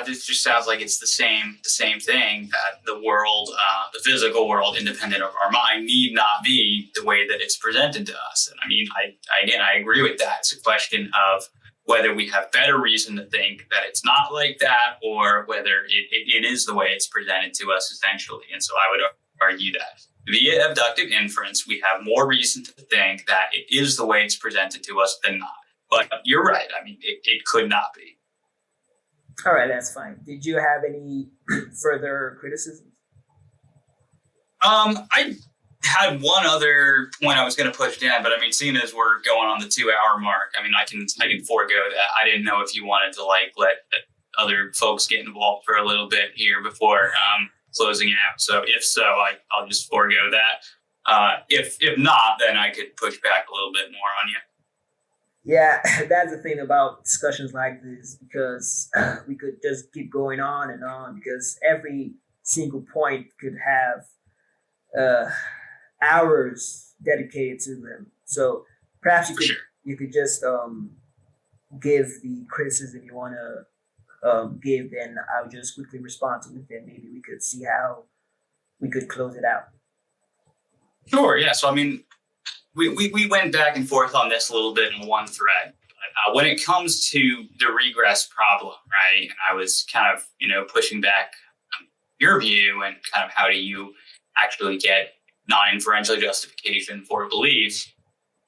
this just sounds like it's the same thing, that the world, the physical world, independent of our mind, need not be the way that it's presented to us. And I mean, I agree with that. It's a question of whether we have better reason to think that it's not like that, or whether it is the way it's presented to us essentially. And so I would argue that via abductive inference, we have more reason to think that it is the way it's presented to us than not. But you're right. I mean, it could not be. All right, that's fine. Did you have any further criticisms? I had one other point I was going to push down, but I mean, seeing as we're going on the 2-hour mark, I mean, I can forego that. I didn't know if you wanted to let other folks get involved for a little bit here before closing out. So if so, I'll just forego that. If not, then I could push back a little bit more on you. Yeah, that's the thing about discussions like this, because we could just keep going on and on, because every single point could have hours dedicated to them. So perhaps you could just give the criticism you want to give, then I'll just quickly respond to it, then maybe we could see how we could close it out. Sure, yeah. So I mean, we went back and forth on this a little bit in one thread. When it comes to the regress problem, right, and I was kind of, pushing back on your view and kind of how do you actually get non-inferential justification for beliefs.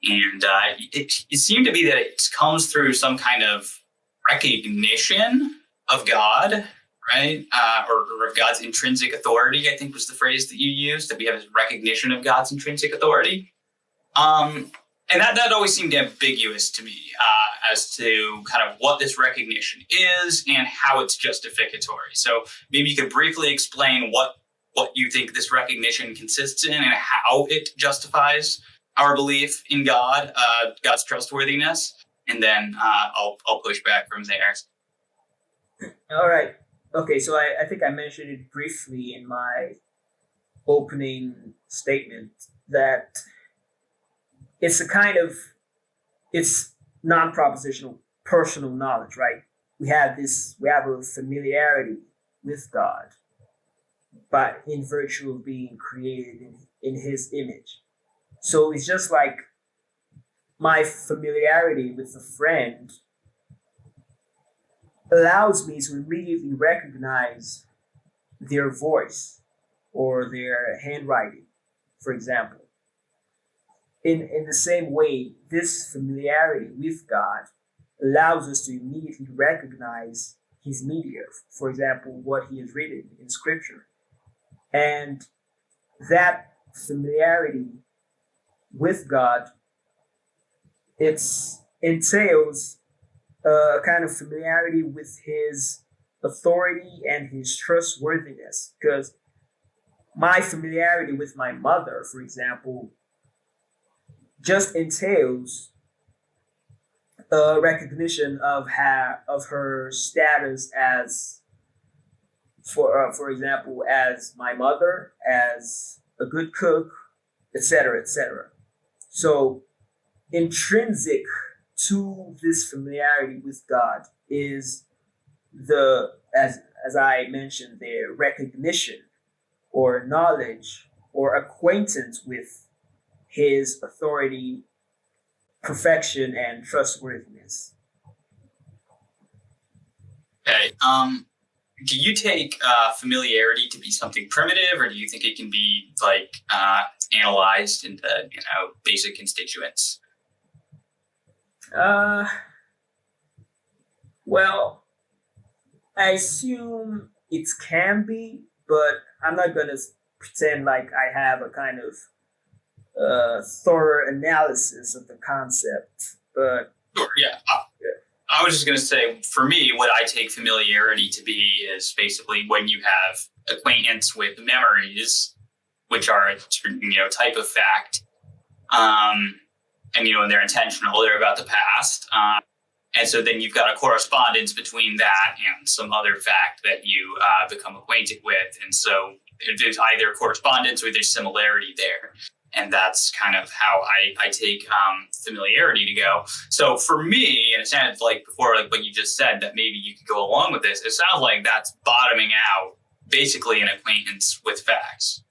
And it seemed to be that it comes through some kind of recognition of God, right? Or of God's intrinsic authority, I think was the phrase that you used, that we have this recognition of God's intrinsic authority. And that always seemed ambiguous to me as to kind of what this recognition is and how it's justificatory. So maybe you could briefly explain what you think this recognition consists in and how it justifies our belief in God, God's trustworthiness, and then I'll push back from there. All right. Okay, so I think I mentioned it briefly in my opening statement that it's it's non-propositional personal knowledge, right? We have a familiarity with God, but in virtue of being created in his image. So it's just like my familiarity with a friend allows me to immediately recognize their voice or their handwriting, for example. In the same way, this familiarity with God allows us to immediately recognize his media, for example, what he has written in scripture. And that familiarity with God, it entails a kind of familiarity with his authority and his trustworthiness. Because my familiarity with my mother, for example, just entails a recognition of her status as, for example, as my mother, as a good cook, etc., etc. So intrinsic to this familiarity with God is as I mentioned there, recognition or knowledge or acquaintance with his authority, perfection, and trustworthiness. Okay. Do you take familiarity to be something primitive, or do you think it can be analyzed into basic constituents? Well, I assume it can be, but I'm not gonna pretend like I have a kind of thorough analysis of the concept. But sure, yeah. I was just going to say, for me, what I take familiarity to be is basically when you have acquaintance with memories, which are a type of fact, and they're intentional, they're about the past, and so then you've got a correspondence between that and some other fact that you become acquainted with, and so there's either correspondence or there's similarity there. And that's kind of how I take familiarity to go. So for me, and it sounded like before, like what you just said, that maybe you could go along with this. It sounds like that's bottoming out, basically an acquaintance with facts.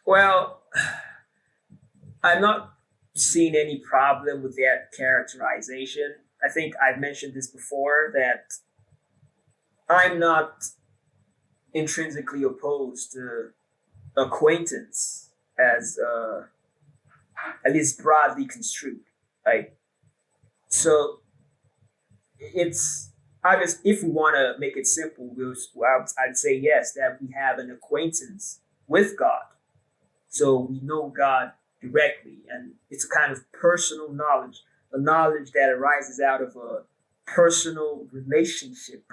Well, I'm not seeing any problem with that characterization. I think I've mentioned this before, that I'm not intrinsically opposed to acquaintance as at least broadly construed, right? So it's obvious. If we want to make it simple, I'd say yes, that we have an acquaintance with God, so we know God directly, and it's a kind of personal knowledge, a knowledge that arises out of a personal relationship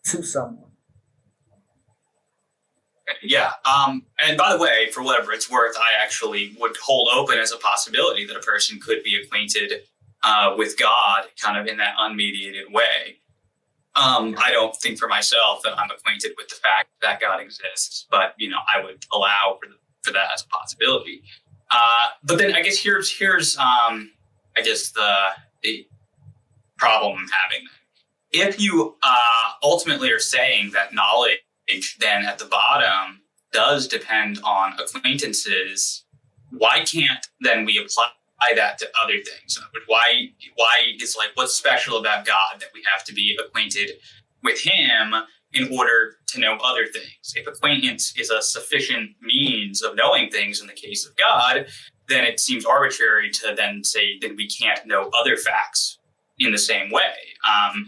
to someone. Yeah. And by the way, for whatever it's worth, I actually would hold open as a possibility that a person could be acquainted with God kind of in that unmediated way. I don't think for myself that I'm acquainted with the fact that God exists, but, I would allow for that as a possibility. But then I guess here's the problem I'm having. If you ultimately are saying that knowledge then at the bottom does depend on acquaintances, why can't then we apply apply that to other things. Why is like, what's special about God that we have to be acquainted with him in order to know other things? If acquaintance is a sufficient means of knowing things in the case of God, then it seems arbitrary to then say that we can't know other facts in the same way.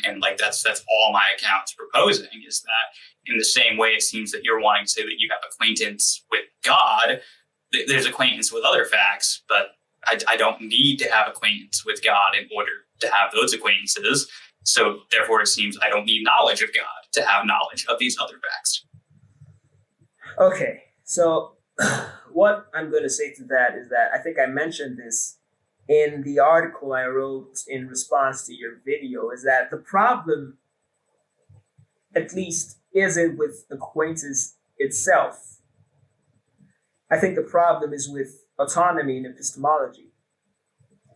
And like that's all my account's proposing, is that in the same way it seems that you're wanting to say that you have acquaintance with God, there's acquaintance with other facts, but I don't need to have acquaintance with God in order to have those acquaintances. So therefore it seems I don't need knowledge of God to have knowledge of these other facts. Okay, so what I'm going to say to that is that I think I mentioned this in the article I wrote in response to your video, is that the problem, at least, isn't with acquaintance itself. I think the problem is with autonomy in epistemology,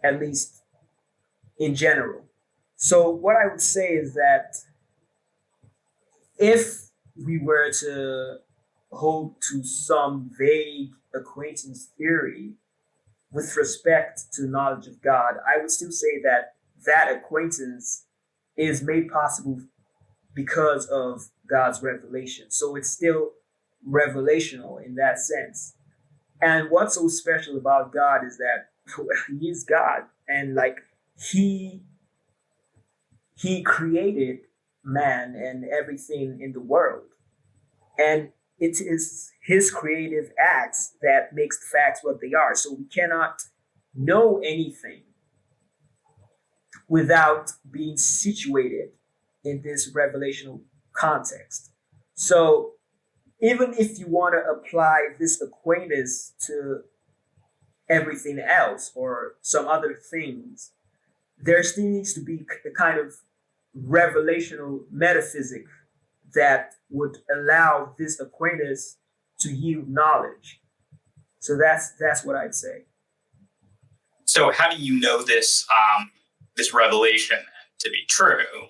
at least in general. So what I would say is that if we were to hold to some vague acquaintance theory with respect to knowledge of God, I would still say that that acquaintance is made possible because of God's revelation. So it's still revelational in that sense. And what's so special about God is that he is God, and like he created man and everything in the world. And it is his creative acts that makes the facts what they are. So we cannot know anything without being situated in this revelational context. So even if you want to apply this acquaintance to everything else or some other things, there still needs to be a kind of revelational metaphysic that would allow this acquaintance to yield knowledge. So that's what I'd say. So how do you know this this revelation to be true?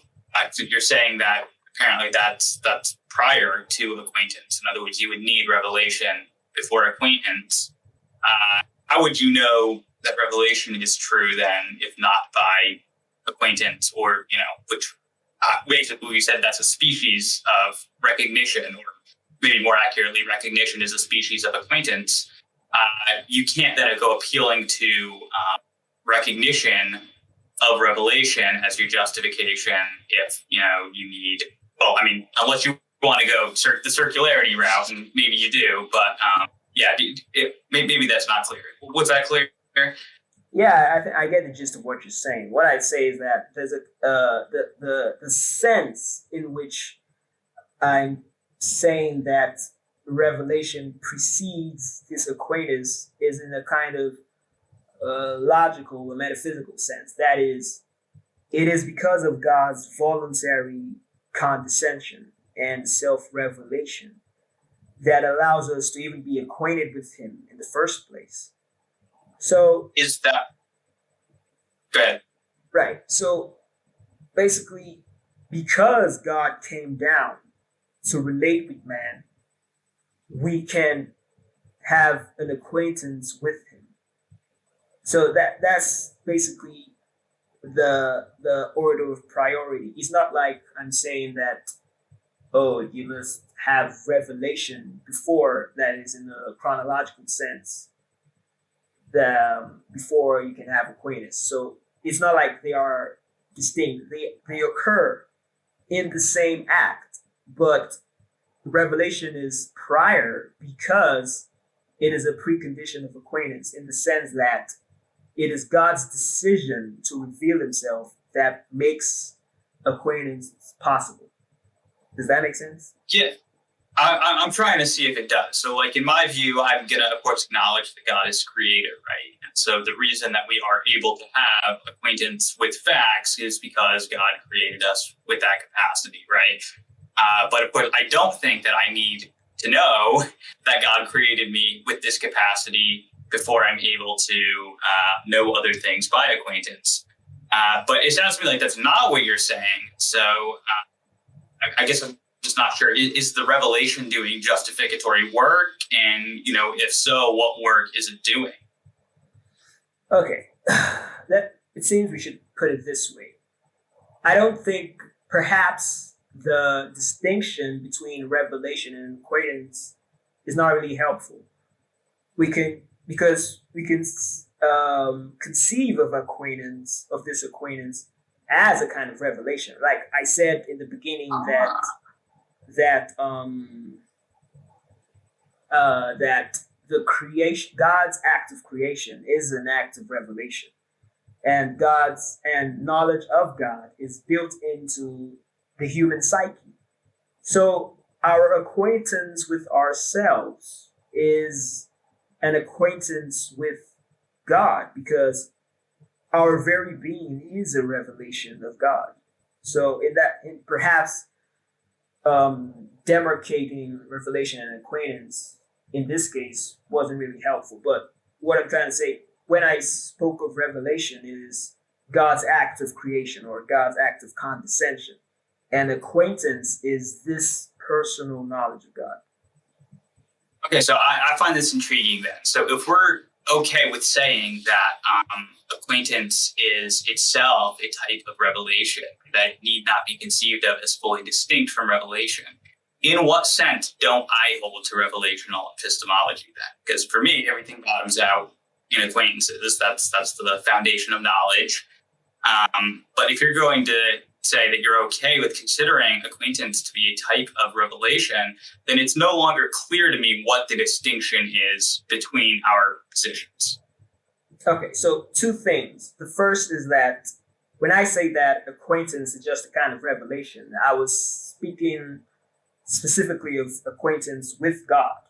So you're saying that apparently that's prior to acquaintance. In other words, you would need revelation before acquaintance. How would you know that revelation is true then, if not by acquaintance, or which basically we said that's a species of recognition, or maybe more accurately, recognition is a species of acquaintance. You can't then go appealing to recognition of revelation as your justification if you need. Well, I mean, unless you want to go the circularity route, and maybe you do, but maybe that's not clear. Was that clear? Yeah, I get the gist of what you're saying. What I'd say is that there's the sense in which I'm saying that revelation precedes this acquaintance is in a kind of logical or metaphysical sense. That is, it is because of God's voluntary condescension and self-revelation that allows us to even be acquainted with him in the first place. So is that go ahead. Right. So basically, because God came down to relate with man, we can have an acquaintance with him. So that's basically the order of priority. It's not like I'm saying that, you must have revelation before, that is in a chronological sense, before you can have acquaintance. So it's not like they are distinct. They occur in the same act, but revelation is prior because it is a precondition of acquaintance, in the sense that it is God's decision to reveal himself that makes acquaintance possible. Does that make sense? Yeah. I'm trying to see if it does. So, like, in my view, I'm going to, of course, acknowledge that God is creator, right? And so the reason that we are able to have acquaintance with facts is because God created us with that capacity, right? But of course, I don't think that I need to know that God created me with this capacity before I'm able to know other things by acquaintance. But it sounds to me like that's not what you're saying. So I guess I'm just not sure. Is the revelation doing justificatory work? And, if so, what work is it doing? Okay. that it seems we should put it this way. I don't think perhaps the distinction between revelation and acquaintance is not really helpful. We can because we can conceive of this acquaintance as a kind of revelation. Like I said in the beginning that the creation, God's act of creation, is an act of revelation, and knowledge of God is built into the human psyche. So our acquaintance with ourselves is an acquaintance with God, because our very being is a revelation of God. So perhaps demarcating revelation and acquaintance in this case wasn't really helpful. But what I'm trying to say when I spoke of revelation is God's act of creation or God's act of condescension. And acquaintance is this personal knowledge of God. Okay, so I find this intriguing then. So if we're okay with saying that acquaintance is itself a type of revelation that need not be conceived of as fully distinct from revelation, in what sense don't I hold to revelational epistemology then? Because for me, everything bottoms out in acquaintances. That's the foundation of knowledge. But if you're going to say that you're okay with considering acquaintance to be a type of revelation, then it's no longer clear to me what the distinction is between our positions. Okay, so two things. The first is that when I say that acquaintance is just a kind of revelation, I was speaking specifically of acquaintance with God,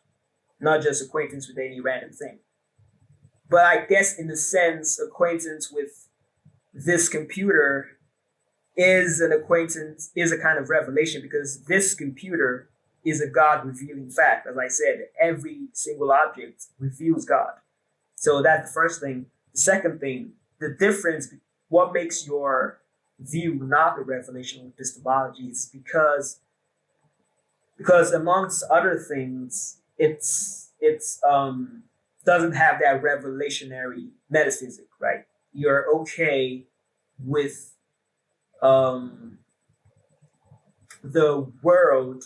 not just acquaintance with any random thing. But I guess in a sense, acquaintance with this computer is a kind of revelation, because this computer is a God revealing fact. As I said, every single object reveals God. So that's the first thing. The second thing, the difference, what makes your view not a revelational epistemology is because amongst other things, it's doesn't have that revelationary metaphysic, right? You're okay with the world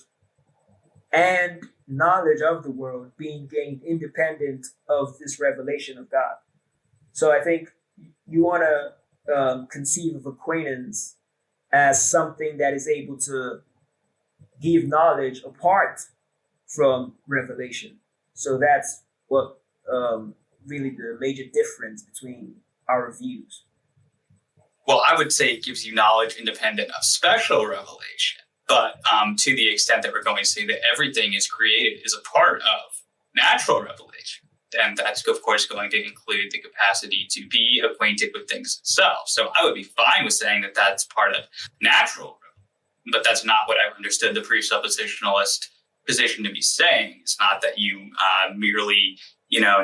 and knowledge of the world being gained independent of this revelation of God. So I think you want to conceive of acquaintance as something that is able to give knowledge apart from revelation. So that's what really the major difference between our views. Well, I would say it gives you knowledge independent of special revelation. But to the extent that we're going to say that everything is created is a part of natural revelation, and that's, of course, going to include the capacity to be acquainted with things itself. So I would be fine with saying that that's part of natural revelation, but that's not what I understood the presuppositionalist position to be saying. It's not that you merely,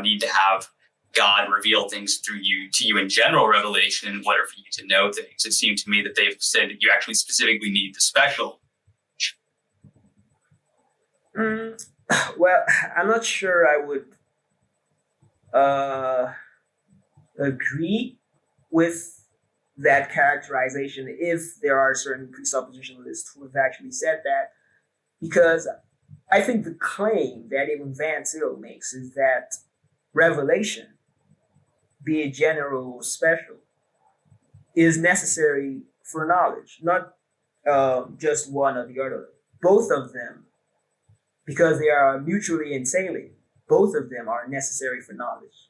need to have God reveal things to you in general revelation in order for you to know things. It seemed to me that they've said that you actually specifically need the special. Well, I'm not sure I would agree with that characterization if there are certain presuppositionalists who have actually said that, because I think the claim that even Van Til makes is that revelation, be it general or special, is necessary for knowledge, not just one or the other. Both of them, because they are mutually entailing, both of them are necessary for knowledge.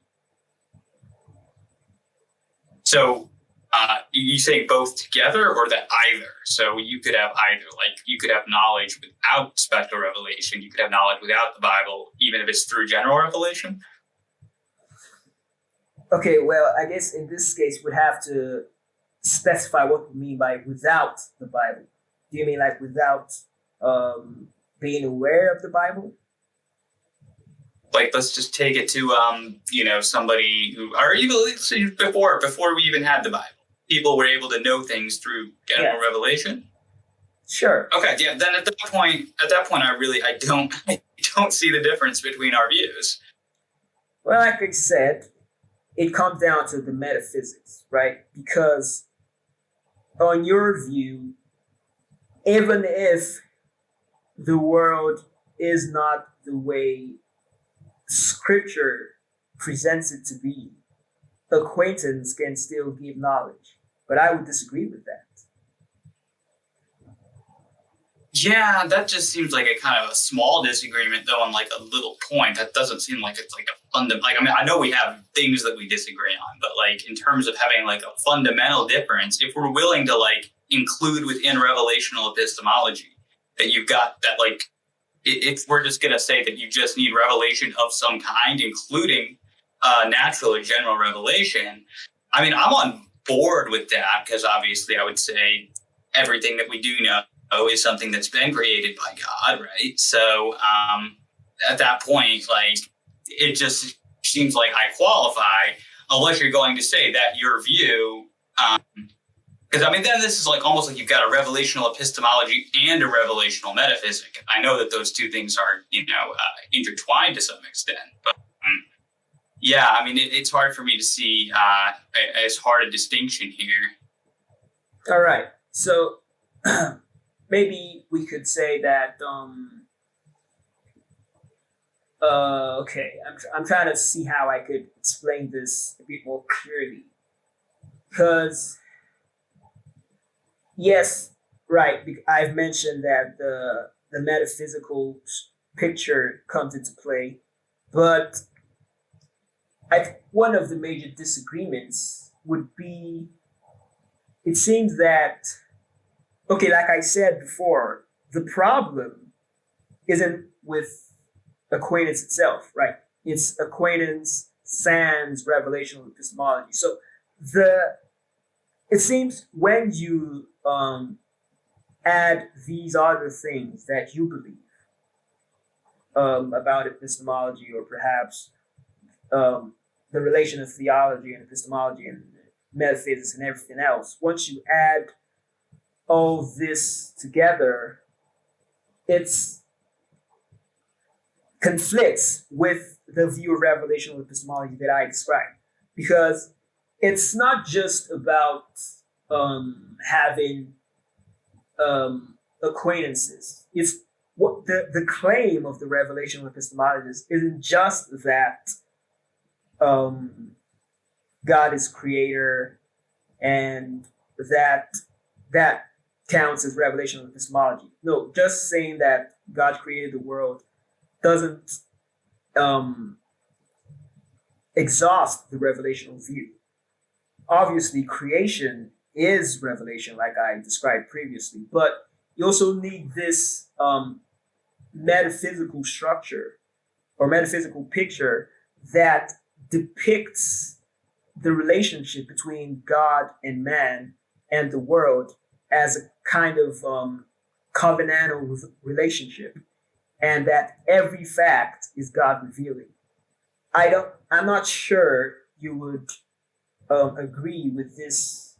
So you say both together, or that either? So you could have either, like you could have knowledge without special revelation, you could have knowledge without the Bible, even if it's through general revelation? Okay, well, I guess in this case, we'd have to specify what we mean by without the Bible. Do you mean like without being aware of the Bible? Like, let's just take it to, somebody who, or even before we even had the Bible, people were able to know things through general revelation. Sure. Okay. Yeah. Then at that point, I don't see the difference between our views. Well, like I said, it comes down to the metaphysics, right? Because on your view, even if the world is not the way Scripture presents it to be, acquaintance can still give knowledge. But I would disagree with that. Yeah, that just seems like a kind of a small disagreement, though, on like a little point. That doesn't seem like it's like a fundamental. Like, I mean, I know we have things that we disagree on, but like in terms of having like a fundamental difference, if we're willing to like include within revelational epistemology that you've got that, like, if we're just going to say that you just need revelation of some kind, including natural or general revelation, I mean, I'm on board with that, because obviously I would say everything that we do know is something that's been created by God, right? So at that point, like, it just seems like I qualify, unless you're going to say that your view, because I mean, then this is like almost like you've got a revelational epistemology and a revelational metaphysic. I know that those two things are, intertwined to some extent, but yeah, I mean, it's hard for me to see as hard a distinction here. All right, so maybe we could say that. Okay, I'm trying to see how I could explain this a bit more clearly, because yes, right. I've mentioned that the metaphysical picture comes into play, but I think one of the major disagreements would be, it seems that, okay, like I said before, the problem isn't with acquaintance itself, right? It's acquaintance sans revelational epistemology. So it seems when you add these other things that you believe about epistemology, or perhaps the relation of theology and epistemology and metaphysics and everything else, once you add all this together, it's conflicts with the view of revelational epistemology that I described, because it's not just about having acquaintances. It's what the claim of the revelational epistemologist isn't just that God is creator and that counts as revelational epistemology. No, just saying that God created the world doesn't exhaust the revelational view. Obviously, creation is revelation, like I described previously, but you also need this metaphysical structure or metaphysical picture that depicts the relationship between God and man and the world as a kind of covenantal relationship, and that every fact is God revealing. I'm not sure you would agree with this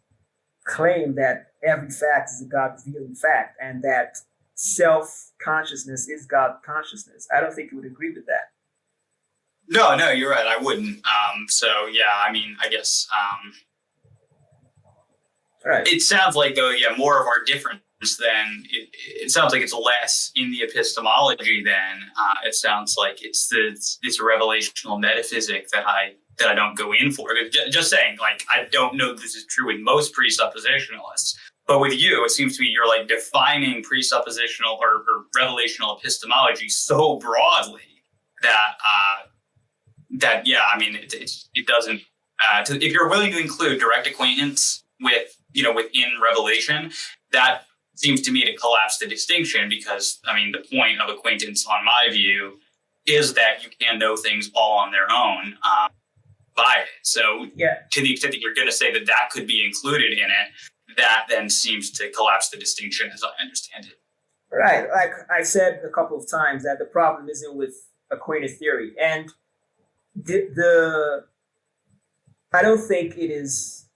claim that every fact is a God revealing fact and that self-consciousness is God consciousness. I don't think you would agree with that. No, you're right. I wouldn't. So yeah, I mean, I guess right. It sounds like, though, yeah, more of our difference than it sounds like it's less in the epistemology than it sounds like it's this revelational metaphysic that I don't go in for. Just saying, like, I don't know this is true with most presuppositionalists, but with you, it seems to me you're like defining presuppositional or revelational epistemology so broadly that yeah, I mean, it doesn't. If you're willing to include direct acquaintance with, within revelation, that seems to me to collapse the distinction, because I mean, the point of acquaintance, on my view, is that you can know things all on their own by it. So yeah, to the extent that you're going to say that could be included in it, that then seems to collapse the distinction, as I understand it. Right. Like I said a couple of times, that the problem isn't with acquaintance theory, and I don't think it is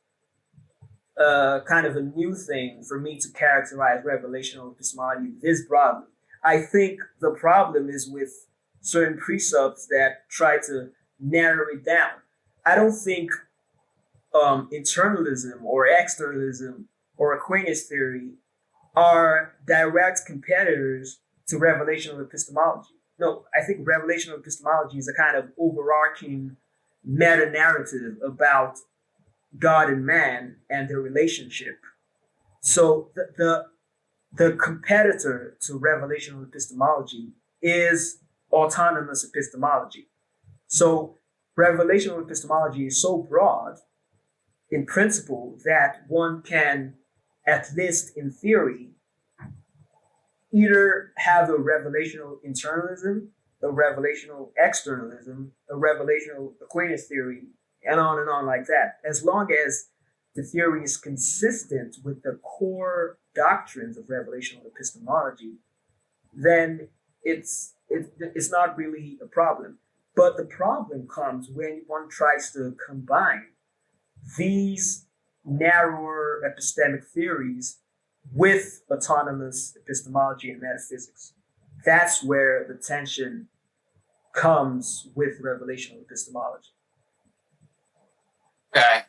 kind of a new thing for me to characterize revelational epistemology this broadly. I think the problem is with certain precepts that try to narrow it down. I don't think internalism or externalism or Aquinas theory are direct competitors to revelational epistemology. No, I think revelational epistemology is a kind of overarching meta narrative about God and man and their relationship. So the competitor to revelational epistemology is autonomous epistemology. So revelational epistemology is so broad in principle that one can, at least in theory, either have a revelational internalism, a revelational externalism, a revelational Aquinas theory, and on like that. As long as the theory is consistent with the core doctrines of revelational epistemology, then it's not really a problem. But the problem comes when one tries to combine these narrower epistemic theories with autonomous epistemology and metaphysics. That's where the tension comes with revelational epistemology. Okay.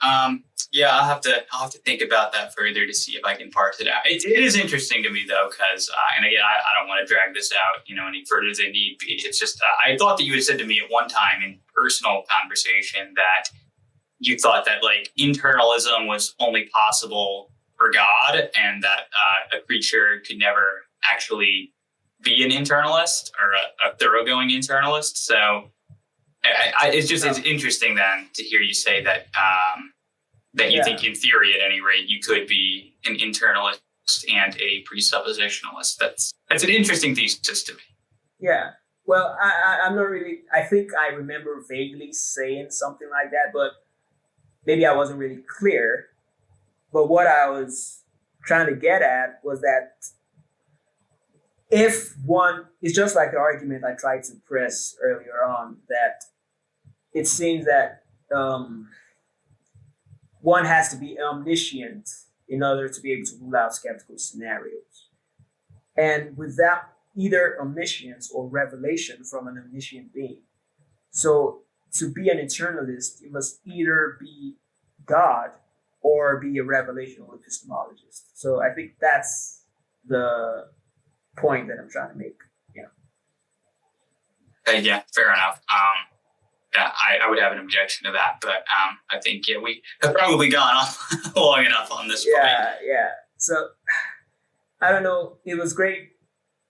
Yeah, I'll have to think about that further to see if I can parse it out. It is interesting to me though, because and again, I don't want to drag this out, any further than need be. It's just I thought that you had said to me at one time in personal conversation that you thought that like internalism was only possible for God, and that a creature could never actually be an internalist or a thoroughgoing internalist. So it's interesting then to hear you say that that you think in theory, at any rate, you could be an internalist and a presuppositionalist. That's an interesting thesis to me. Yeah. Well, I'm not really. I think I remember vaguely saying something like that, but maybe I wasn't really clear. But what I was trying to get at was that if one, it's just like the argument I tried to press earlier on, that it seems that one has to be omniscient in order to be able to rule out skeptical scenarios. And without either omniscience or revelation from an omniscient being. So to be an internalist, you must either be God or be a revelational epistemologist. So I think that's the point that I'm trying to make. Yeah, fair enough. Yeah, I would have an objection to that, but I think we have probably gone on long enough on this point. Yeah. So I don't know. It was great.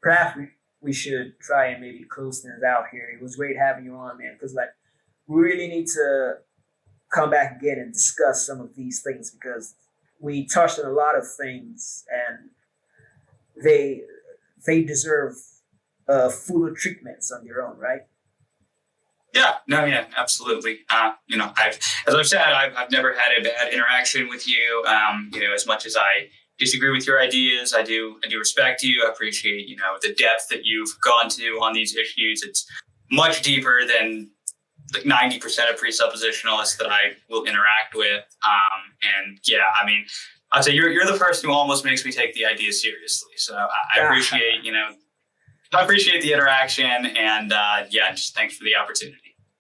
Perhaps we should try and maybe close things out here. It was great having you on, man, because we really need to come back again and discuss some of these things, because we touched on a lot of things and they deserve fuller treatments on their own, right? Yeah, absolutely. As I've said, I've never had a bad interaction with you. As much as I disagree with your ideas, I do respect you. I appreciate, the depth that you've gone to on these issues. It's much deeper than like 90% of presuppositionalists that I will interact with. I'd say you're the person who almost makes me take the idea seriously. So I appreciate, I appreciate the interaction, and just thanks for the opportunity.